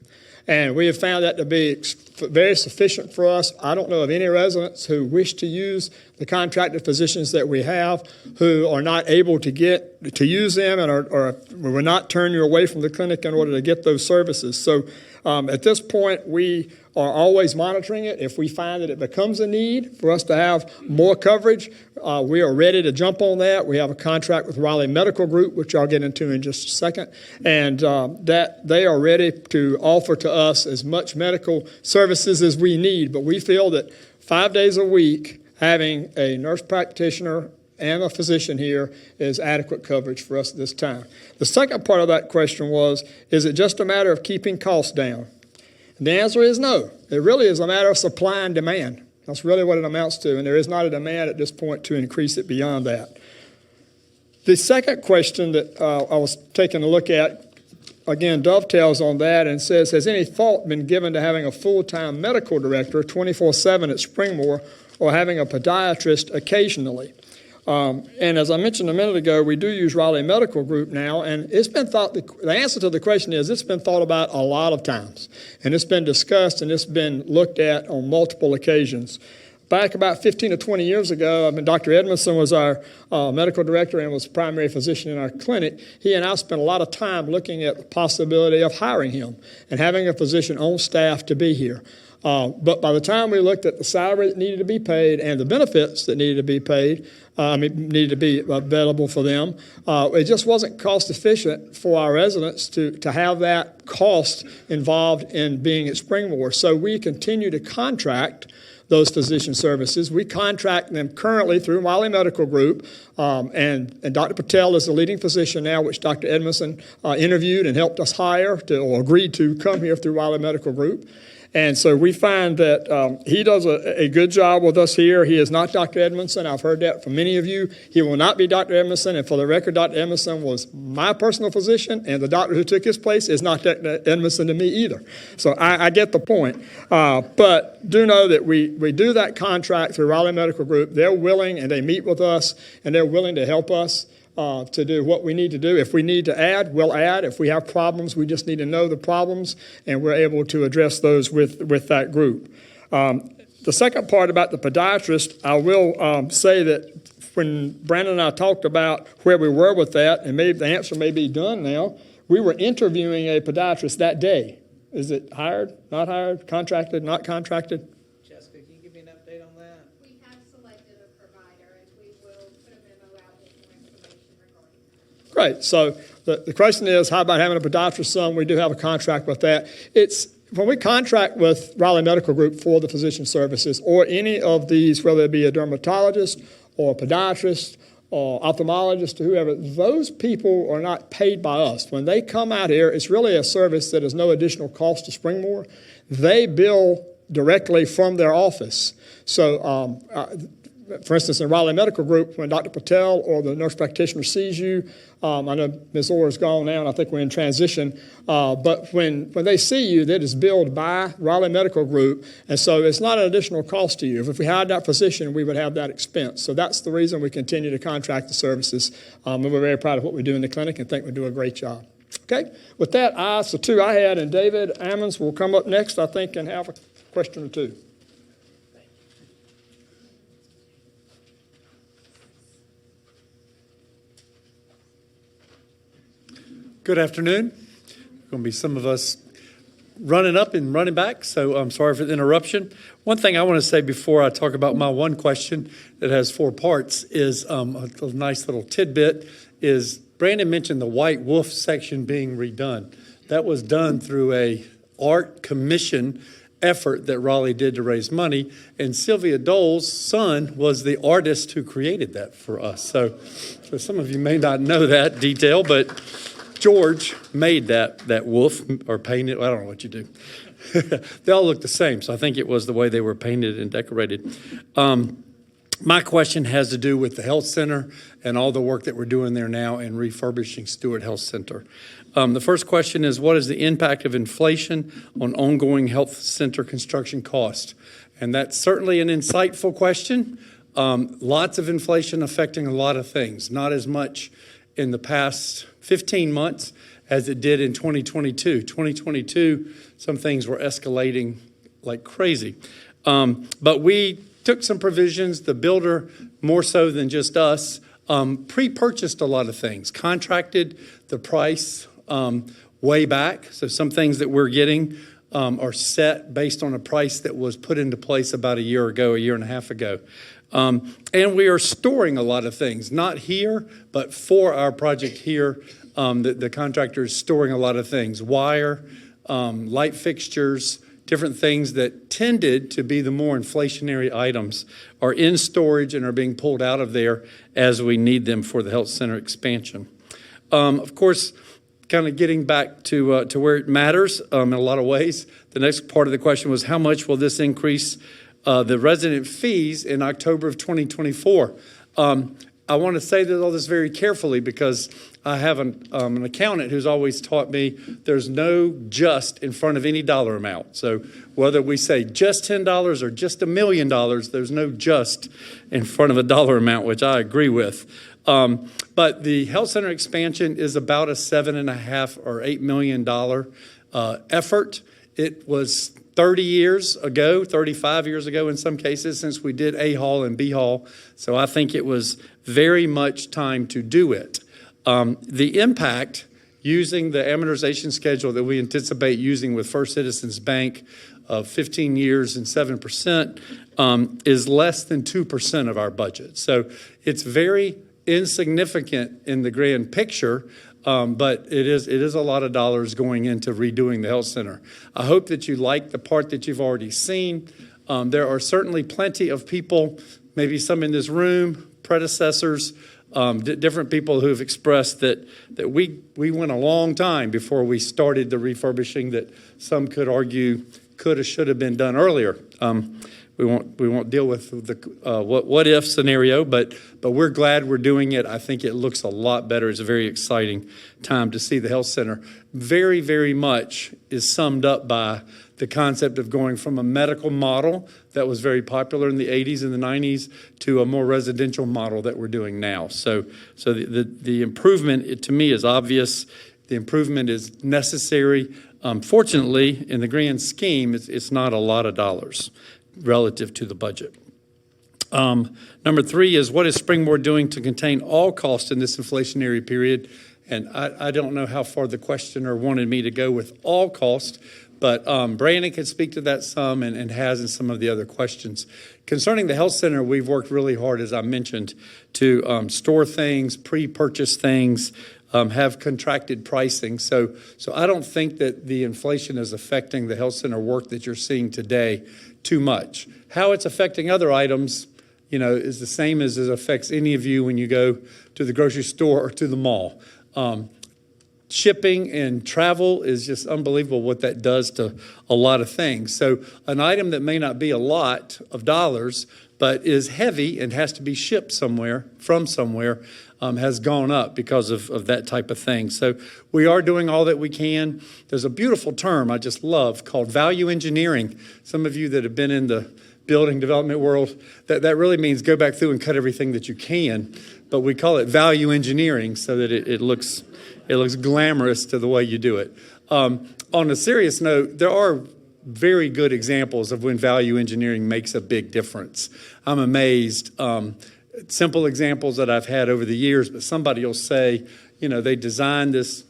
And we have found that to be very sufficient for us. I don't know of any residents who wish to use the contracted physicians that we have who are not able to get to use them and or will not turn you away from the clinic in order to get those services. So at this point, we are always monitoring it. If we find that it becomes a need for us to have more coverage, we are ready to jump on that. We have a contract with Raleigh Medical Group, which I'll get into in just a second, and that they are ready to offer to us as much medical services as we need. But we feel that 5 days a week, having a nurse practitioner and a physician here is adequate coverage for us at this time. The second part of that question was, is it just a matter of keeping costs down? And the answer is no. It really is a matter of supply and demand. That's really what it amounts to, and there is not a demand at this point to increase it beyond that. The second question that I was taking a look at, again, dovetails on that and says, has any thought been given to having a full-time medical director 24/7 at Springmore or having a podiatrist occasionally? And as I mentioned a minute ago, we do use Raleigh Medical Group now, and it's been thought, the answer to the question is it's been thought about a lot of times, and it's been discussed and it's been looked at on multiple occasions. Back about 15 to 20 years ago, Dr. Edmondson was our medical director and was the primary physician in our clinic. He and I spent a lot of time looking at the possibility of hiring him and having a physician on staff to be here. But by the time we looked at the salary that needed to be paid and the benefits that needed to be paid, needed to be available for them, it just wasn't cost efficient for our residents to have that cost involved in being at Springmore. So we continue to contract those physician services. We contract them currently through Wiley Medical Group, and Dr. Patel is the leading physician now, which Dr. Edmondson interviewed and helped us hire or agreed to come here through Wiley Medical Group. And so we find that he does a good job with us here. He is not Dr. Edmondson. I've heard that from many of you. He will not be Dr. Edmondson. And for the record, Dr. Edmondson was my personal physician, and the doctor who took his place is not Dr. Edmondson to me either. So I get the point. But do know that we do that contract through Raleigh Medical Group. They're willing, and they meet with us, and they're willing to help us to do what we need to do. If we need to add, we'll add. If we have problems, we just need to know the problems, and we're able to address those with that group. The second part about the podiatrist, I will say that when Brandon and I talked about where we were with that, and maybe the answer may be done now, we were interviewing a podiatrist that day. Is it hired, not hired, contracted, not contracted? Jessica, can you give me an update on that? We have selected a provider, and we will put a memo out with more information regarding that. Great. So the question is, how about having a podiatrist son? We do have a contract with that. When we contract with Raleigh Medical Group for the physician services, or any of these, whether it be a dermatologist or a podiatrist or ophthalmologist or whoever, those people are not paid by us. When they come out here, it's really a service that is no additional cost to Springmore. They bill directly from their office. So, for instance, in Raleigh Medical Group, when Dr. Patel or the nurse practitioner sees you, I know Ms. Orr's gone now, and I think we're in transition, but when they see you, that is billed by Raleigh Medical Group, and so it's not an additional cost to you. If we hired that physician, we would have that expense. So that's the reason we continue to contract the services, and we're very proud of what we do in the clinic and think we do a great job. Okay, with that, so two I had, and David Ammons will come up next, I think, and have a question or two. Good afternoon. Going to be some of us running up and running back, so I'm sorry for the interruption. One thing I want to say before I talk about my one question that has 4 parts is a nice little tidbit is Brandon mentioned the White Wolf section being redone. That was done through a art commission effort that Raleigh did to raise money, and Sylvia Dole's son was the artist who created that for us. So some of you may not know that detail, but George made that wolf or painted. I don't know what you do. They all look the same, so I think it was the way they were painted and decorated. My question has to do with the health center and all the work that we're doing there now in refurbishing Stewart Health Center. The first question is, what is the impact of inflation on ongoing health center construction cost? And that's certainly an insightful question. Lots of inflation affecting a lot of things, not as much in the past 15 months as it did in 2022. 2022, some things were escalating like crazy. But we took some provisions. The builder, more so than just us, pre-purchased a lot of things, contracted the price way back. So some things that we're getting are set based on a price that was put into place about a year and a half ago. And we are storing a lot of things, not here, but for our project here. The contractor is storing a lot of things, wire, light fixtures, different things that tended to be the more inflationary items are in storage and are being pulled out of there as we need them for the health center expansion. Of course, kind of getting back to where it matters in a lot of ways, the next part of the question was, how much will this increase the resident fees in October of 2024? I want to say all this very carefully because I have an accountant who's always taught me there's no just in front of any dollar amount. So whether we say just $10 or just $1 million, there's no just in front of a dollar amount, which I agree with. But the health center expansion is about a $7.5 or $8 million effort. It was 30 years ago, 35 years ago in some cases, since we did A Hall and B Hall. So I think it was very much time to do it. The impact using the amortization schedule that we anticipate using with First Citizens Bank of 15 years and 7%, is less than 2% of our budget. So it's very insignificant in the grand picture, but it is a lot of dollars going into redoing the health center. I hope that you like the part that you've already seen. There are certainly plenty of people, maybe some in this room, predecessors, different people who have expressed that we went a long time before we started the refurbishing that some could argue could have, should have been done earlier. We won't deal with the what if scenario, but we're glad we're doing it. I think it looks a lot better. It's a very exciting time to see the health center. Very, very much is summed up by the concept of going from a medical model that was very popular in the 80s and the 90s to a more residential model that we're doing now. So the improvement, to me, is obvious. The improvement is necessary. Fortunately, in the grand scheme, it's not a lot of dollars relative to the budget. Number 3 is, what is Springboard doing to contain all costs in this inflationary period? And I don't know how far the questioner wanted me to go with all cost, but Brandon can speak to that some and has in some of the other questions. Concerning the health center, we've worked really hard, as I mentioned, to store things, pre-purchase things, have contracted pricing. So I don't think that the inflation is affecting the health center work that you're seeing today too much. How it's affecting other items, is the same as it affects any of you when you go to the grocery store or to the mall. Shipping and travel is just unbelievable what that does to a lot of things. So an item that may not be a lot of dollars, but is heavy and has to be shipped somewhere, from somewhere, has gone up because of that type of thing. So we are doing all that we can. There's a beautiful term I just love called value engineering. Some of you that have been in the building development world, that really means go back through and cut everything that you can. But we call it value engineering so that it looks glamorous to the way you do it. On a serious note, there are very good examples of when value engineering makes a big difference. I'm amazed. Simple examples that I've had over the years, but somebody will say, they designed this,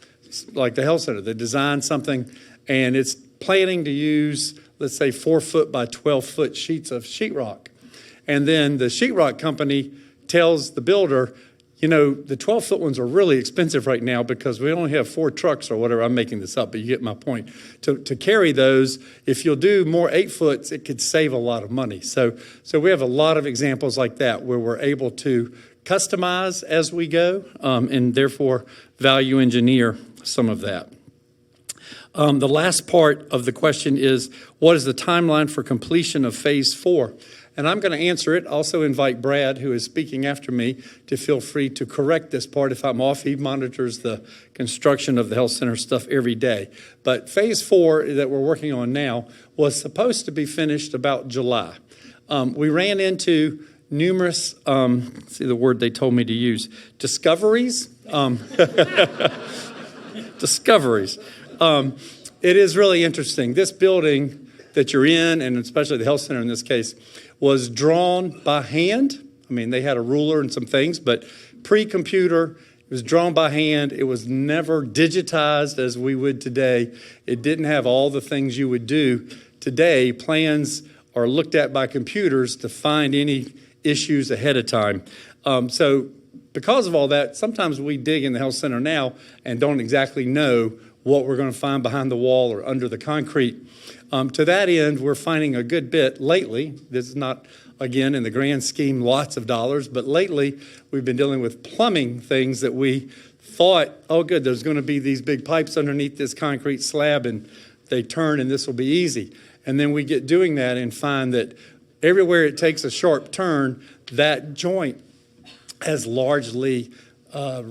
like the health center, they designed something and it's planning to use, let's say, 4-foot by 12-foot sheets of sheetrock. And then the sheetrock company tells the builder, the 12-foot ones are really expensive right now because we only have 4 trucks or whatever. I'm making this up, but you get my point. To carry those, if you'll do more 8-foots, it could save a lot of money. So we have a lot of examples like that where we're able to customize as we go and therefore value engineer some of that. The last part of the question is, what is the timeline for completion of Phase 4? And I'm going to answer it. Also invite Brad, who is speaking after me, to feel free to correct this part if I'm off. He monitors the construction of the health center stuff every day. But Phase 4 that we're working on now was supposed to be finished about July. We ran into numerous, see the word they told me to use, discoveries. Discoveries. It is really interesting. This building that you're in, and especially the health center in this case, was drawn by hand. I mean, they had a ruler and some things, but pre-computer, it was drawn by hand. It was never digitized as we would today. It didn't have all the things you would do. Today, plans are looked at by computers to find any issues ahead of time. So because of all that, sometimes we dig in the health center now and don't exactly know what we're going to find behind the wall or under the concrete. To that end, we're finding a good bit lately. This is not, again, in the grand scheme, lots of dollars, but lately we've been dealing with plumbing things that we thought, oh, good, there's going to be these big pipes underneath this concrete slab and they turn and this will be easy. And then we get doing that and find that everywhere it takes a sharp turn, that joint has largely, I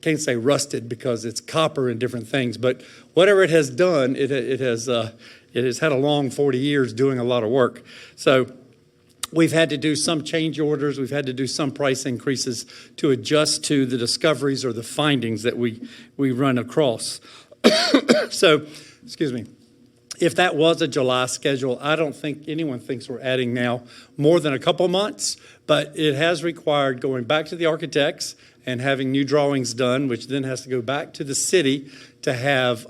can't say rusted because it's copper and different things, but whatever it has done, it has had a long 40 years doing a lot of work. So we've had to do some change orders. We've had to do some price increases to adjust to the discoveries or the findings that we run across. So, excuse me. If that was a July schedule, I don't think anyone thinks we're adding now more than a couple months, But it has required going back to the architects and having new drawings done, which then has to go back to the city to have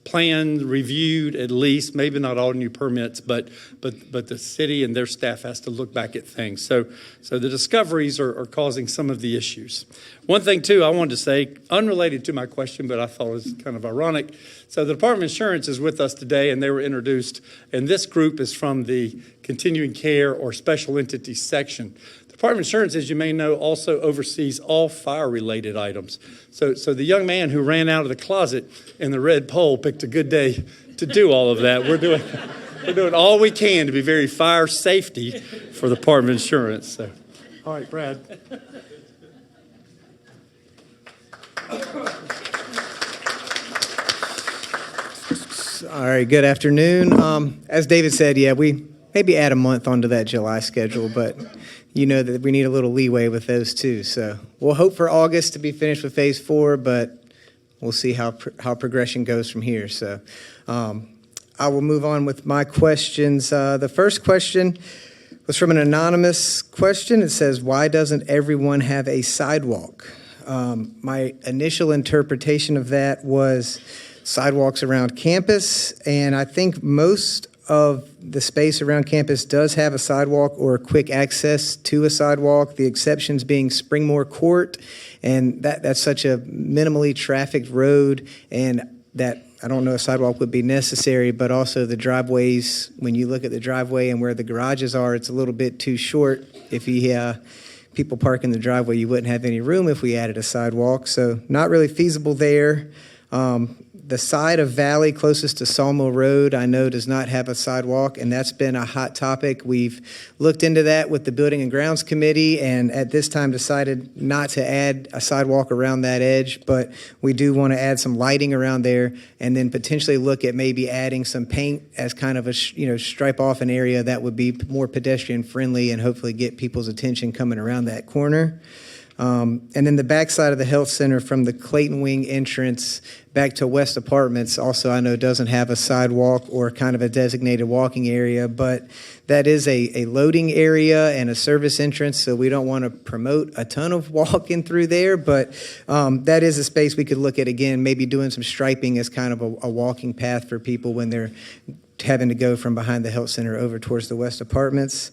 planned, reviewed at least, maybe not all new permits, but the city and their staff has to look back at things. So the discoveries are causing some of the issues. One thing, too, I wanted to say, unrelated to my question, but I thought it was kind of ironic. So the Department of Insurance is with us today, and they were introduced, and this group is from the Continuing Care or Special Entities section. Department of Insurance, as you may know, also oversees all fire-related items. So the young man who ran out of the closet in the red pole picked a good day to do all of that. We're doing all we can to be very fire safety for the Department of Insurance. So, all right, Brad. All right, good afternoon. As David said, yeah, we maybe add a month onto that July schedule, but you know that we need a little leeway with those too. So we'll hope for August to be finished with phase 4, but we'll see how progression goes from here. So I will move on with my questions. The first question was from an anonymous question. It says, why doesn't everyone have a sidewalk? My initial interpretation of that was sidewalks around campus, and I think most of the space around campus does have a sidewalk or quick access to a sidewalk, the exceptions being Springmore Court, and that's such a minimally trafficked road, and that I don't know a sidewalk would be necessary, but also the driveways, when you look at the driveway and where the garages are, it's a little bit too short. If people park in the driveway, you wouldn't have any room if we added a sidewalk, so not really feasible there. The side of Valley closest to Sawmill Road, I know, does not have a sidewalk, and that's been a hot topic. We've looked into that with the Building and Grounds Committee, and at this time decided not to add a sidewalk around that edge, but we do want to add some lighting around there, and then potentially look at maybe adding some paint as kind of a stripe off an area that would be more pedestrian friendly and hopefully get people's attention coming around that corner. And then the backside of the health center from the Clayton Wing entrance back to West Apartments also I know doesn't have a sidewalk or kind of a designated walking area, but that is a loading area and a service entrance, so we don't want to promote a ton of walking through there, but that is a space we could look at again, maybe doing some striping as kind of a walking path for people when they're having to go from behind the health center over towards the West Apartments.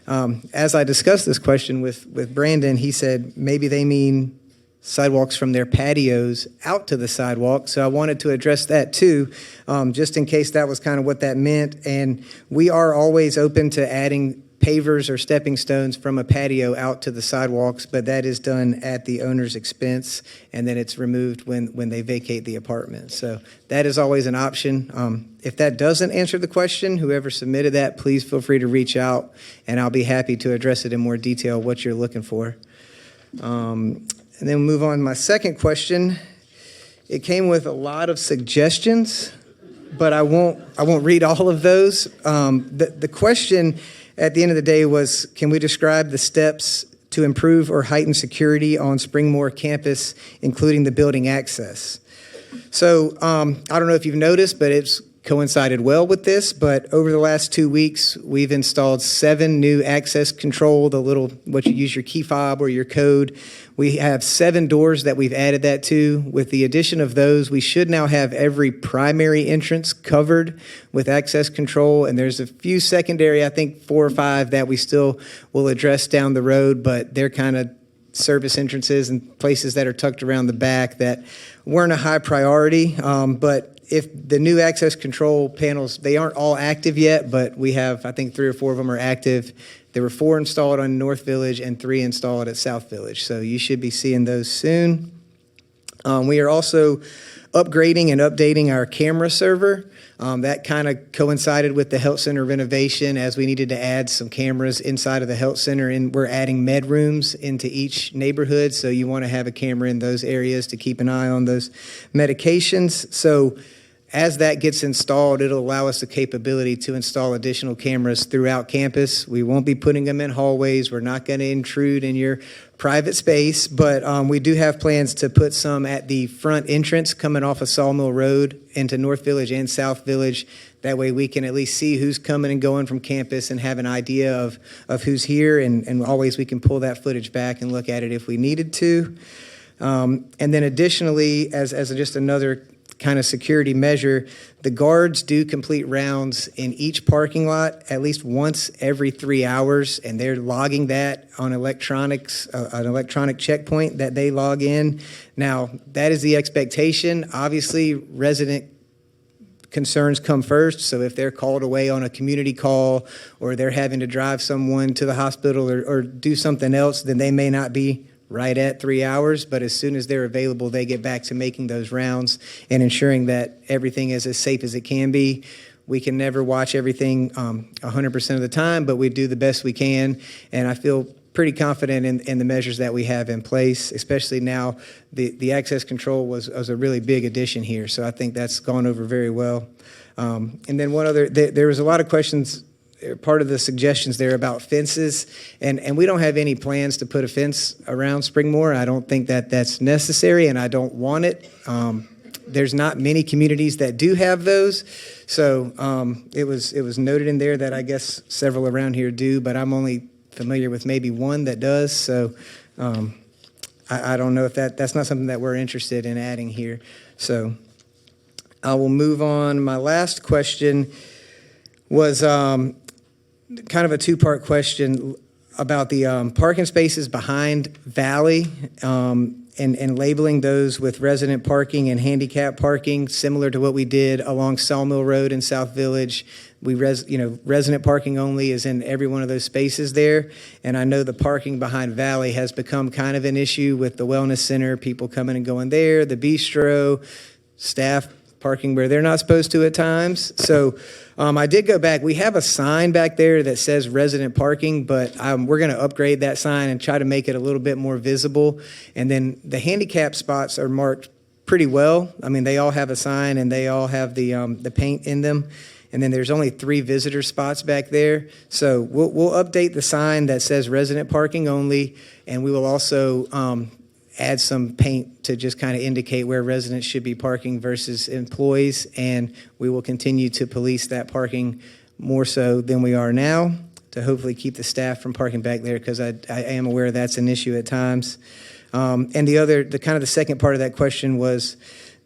As I discussed this question with Brandon, he said maybe they mean sidewalks from their patios out to the sidewalk. So I wanted to address that too, just in case that was kind of what that meant. And we are always open to adding pavers or stepping stones from a patio out to the sidewalks, but that is done at the owner's expense, and then it's removed when they vacate the apartment. So that is always an option. If that doesn't answer the question, whoever submitted that, please feel free to reach out, and I'll be happy to address it in more detail, what you're looking for. And then we'll move on to my second question. It came with a lot of suggestions, but I won't read all of those. The question at the end of the day was, can we describe the steps to improve or heighten security on Springmore campus, including the building access? So I don't know if you've noticed, but it's coincided well with this, but over the last 2 weeks, we've installed 7 new access control, what you use your key fob or your code. We have 7 doors that we've added that to. With the addition of those, we should now have every primary entrance covered with access control, and there's a few secondary, I think 4 or 5 that we still will address down the road, but they're kind of service entrances and places that are tucked around the back that weren't a high priority, but if the new access control panels, they aren't all active yet, but we have, I think 3 or 4 of them are active. There were 4 installed on North Village and 3 installed at South Village. So you should be seeing those soon. We are also upgrading and updating our camera server. That kind of coincided with the health center renovation as we needed to add some cameras inside of the health center, and we're adding med rooms into each neighborhood. So you want to have a camera in those areas to keep an eye on those medications. So as that gets installed, it'll allow us the capability to install additional cameras throughout campus. We won't be putting them in hallways. We're not going to intrude in your private space, but we do have plans to put some at the front entrance coming off of Sawmill Road into North Village and South Village. That way we can at least see who's coming and going from campus and have an idea of who's here, and always we can pull that footage back and look at it if we needed to. And then additionally, as just another kind of security measure, the guards do complete rounds in each parking lot at least once every 3 hours, and they're logging that on electronics, an electronic checkpoint that they log in. Now, that is the expectation. Obviously, resident concerns come first, so if they're called away on a community call or they're having to drive someone to the hospital or do something else, then they may not be right at 3 hours, but as soon as they're available, they get back to making those rounds and ensuring that everything is as safe as it can be. We can never watch everything 100% of the time, but we do the best we can, and I feel pretty confident in the measures that we have in place, especially now the access control was a really big addition here, so I think that's gone over very well. And then one other, there was a lot of questions, part of the suggestions there about fences, and we don't have any plans to put a fence around Springmore. I don't think that that's necessary, and I don't want it. There's not many communities that do have those, so it was noted in there that I guess several around here do, but I'm only familiar with maybe one that does, so I don't know if that's not something that we're interested in adding here. So I will move on. My last question was kind of a two-part question about the parking spaces behind Valley and labeling those with resident parking and handicap parking, similar to what we did along Sawmill Road in South Village. Resident parking only is in every one of those spaces there. And I know the parking behind Valley has become kind of an issue with the wellness center, people coming and going there, the bistro, staff parking where they're not supposed to at times. So I did go back. We have a sign back there that says resident parking, but we're going to upgrade that sign and try to make it a little bit more visible. And then the handicap spots are marked pretty well. I mean, they all have a sign and they all have the paint in them. And then there's only 3 visitor spots back there. So we'll update the sign that says resident parking only, and we will also add some paint to just kind of indicate where residents should be parking versus employees, and we will continue to police that parking more so than we are now to hopefully keep the staff from parking back there, because I am aware that's an issue at times. And the second part of that question was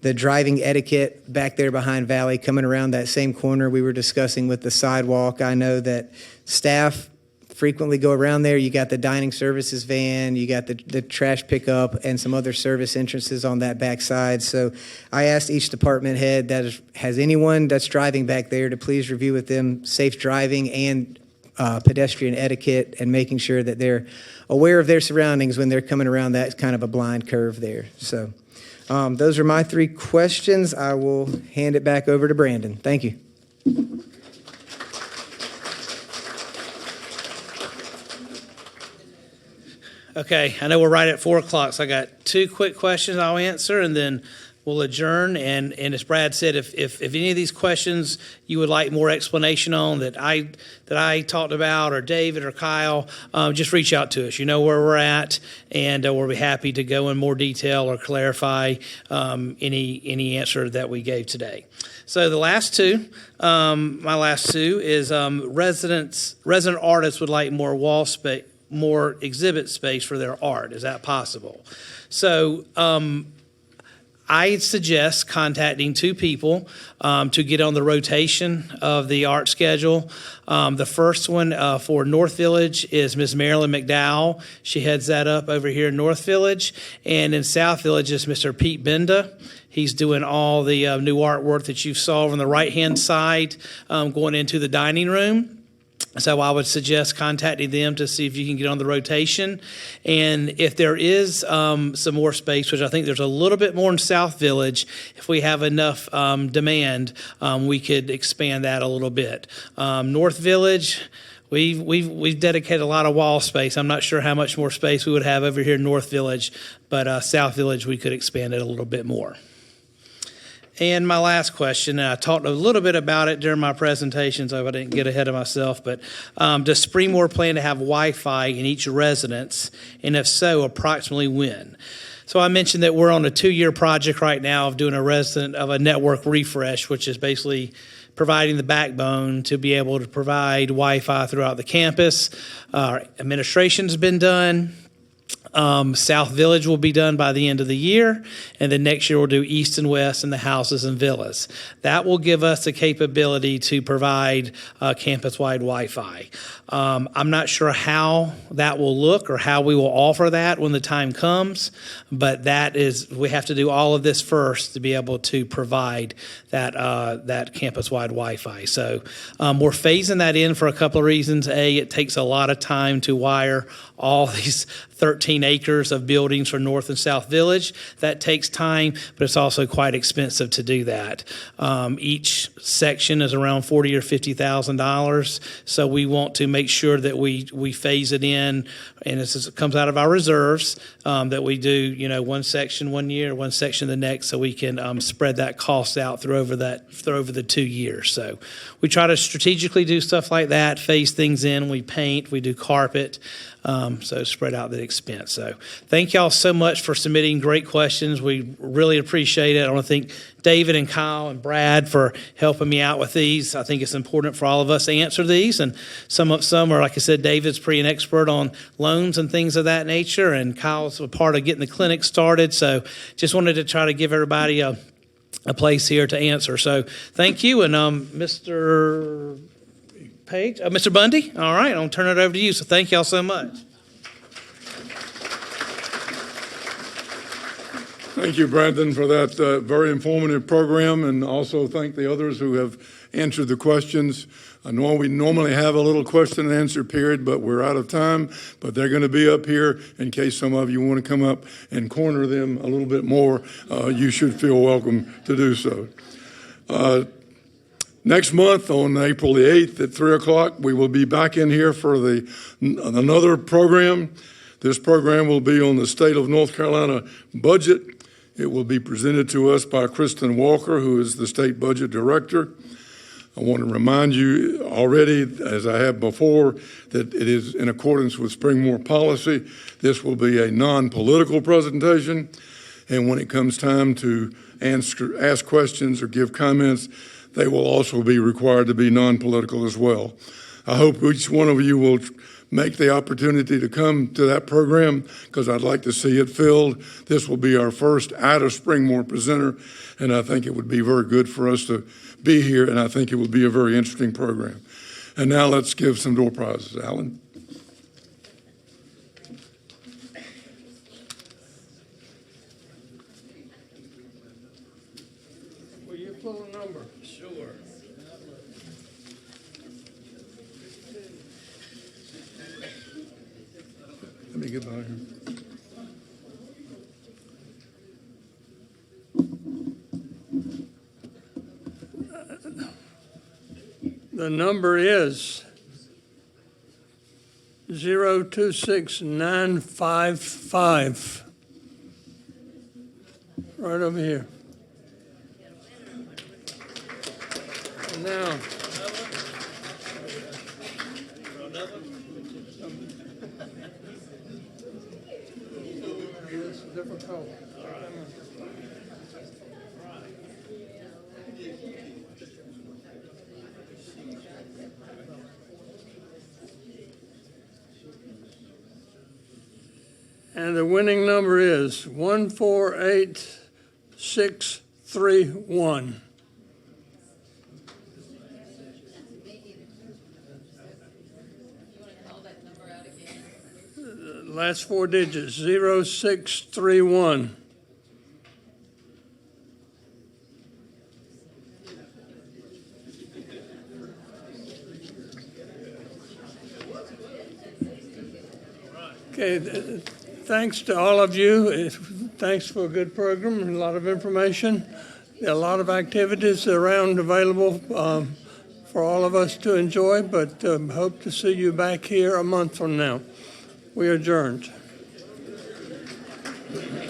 the driving etiquette back there behind Valley, coming around that same corner we were discussing with the sidewalk. I know that staff frequently go around there. You got the dining services van, you got the trash pickup, and some other service entrances on that backside. So I asked each department head that has anyone that's driving back there to please review with them safe driving and pedestrian etiquette, and making sure that they're aware of their surroundings when they're coming around that kind of a blind curve there. So those are my 3 questions. I will hand it back over to Brandon. Thank you. Okay, I know we're right at 4 o'clock, so I got 2 quick questions I'll answer, and then we'll adjourn. And as Brad said, if any of these questions you would like more explanation on that I talked about, or David or Kyle, just reach out to us. You know where we're at, and we'll be happy to go in more detail or clarify any answer that we gave today. So the last 2, my last 2 is resident artists would like more wall space, more exhibit space for their art. Is that possible? So I suggest contacting 2 people to get on the rotation of the art schedule. The first one for North Village is Ms. Marilyn McDowell. She heads that up over here in North Village. And in South Village is Mr. Pete Benda. He's doing all the new artwork that you saw on the right-hand side going into the dining room. So I would suggest contacting them to see if you can get on the rotation. And if there is some more space, which I think there's a little bit more in South Village, if we have enough demand, we could expand that a little bit. North Village, we've dedicated a lot of wall space. I'm not sure how much more space we would have over here in North Village, but South Village, we could expand it a little bit more. And my last question, and I talked a little bit about it during my presentation, so I didn't get ahead of myself, but does Springmore plan to have Wi-Fi in each residence? And if so, approximately when? So I mentioned that we're on a 2-year project right now of doing a network refresh, which is basically providing the backbone to be able to provide Wi-Fi throughout the campus. Administration's been done. South Village will be done by the end of the year, and then next year we'll do East and West and the houses and villas. That will give us the capability to provide campus-wide Wi-Fi. I'm not sure how that will look or how we will offer that when the time comes, but we have to do all of this first to be able to provide that campus-wide Wi-Fi. So we're phasing that in for a couple of reasons. A, it takes a lot of time to wire all these 13 acres of buildings for North and South Village. That takes time, but it's also quite expensive to do that. Each section is around $40,000 or $50,000, so we want to make sure that we phase it in, and it comes out of our reserves, that we do one section 1 year, one section the next, so we can spread that cost out through over the 2 years. So we try to strategically do stuff like that, phase things in. We paint, we do carpet. So spread out the expense. So thank y'all so much for submitting great questions. We really appreciate it. I want to thank David and Kyle and Brad for helping me out with these. I think it's important for all of us to answer these. And some are, like I said, David's pretty an expert on loans and things of that nature, and Kyle's a part of getting the clinic started. So just wanted to try to give everybody a place here to answer. So thank you. And Mr. Page, Mr. Bundy, all right, I'll turn it over to you. So thank y'all so much. Thank you, Brandon, for that very informative program, and also thank the others who have answered the questions. I know we normally have a little question and answer period, but we're out of time. But they're going to be up here in case some of you want to come up and corner them a little bit more. You should feel welcome to do so. Next month, on April the 8th at 3 o'clock, we will be back in here for another program. This program will be on the state of North Carolina budget. It will be presented to us by Kristen Walker, who is the state budget director. I want to remind you already, as I have before, that it is in accordance with Springmore policy. This will be a non-political presentation, and when it comes time to ask questions or give comments, they will also be required to be non-political as well. I hope each one of you will make the opportunity to come to that program, because I'd like to see it filled. This will be our first out of Springmore presenter, and I think it would be very good for us to be here, and I think it will be a very interesting program. And now let's give some door prizes. Alan? Will you pull a number? Sure. Let me get by here. The number is 026955. Right over here. And now, it's a different color. And the winning number is 148631. Last four digits, 0631. Okay, thanks to all of you. Thanks for a good program and a lot of information. There are a lot of activities around available for all of us to enjoy, but hope to see you back here a month from now. We are adjourned.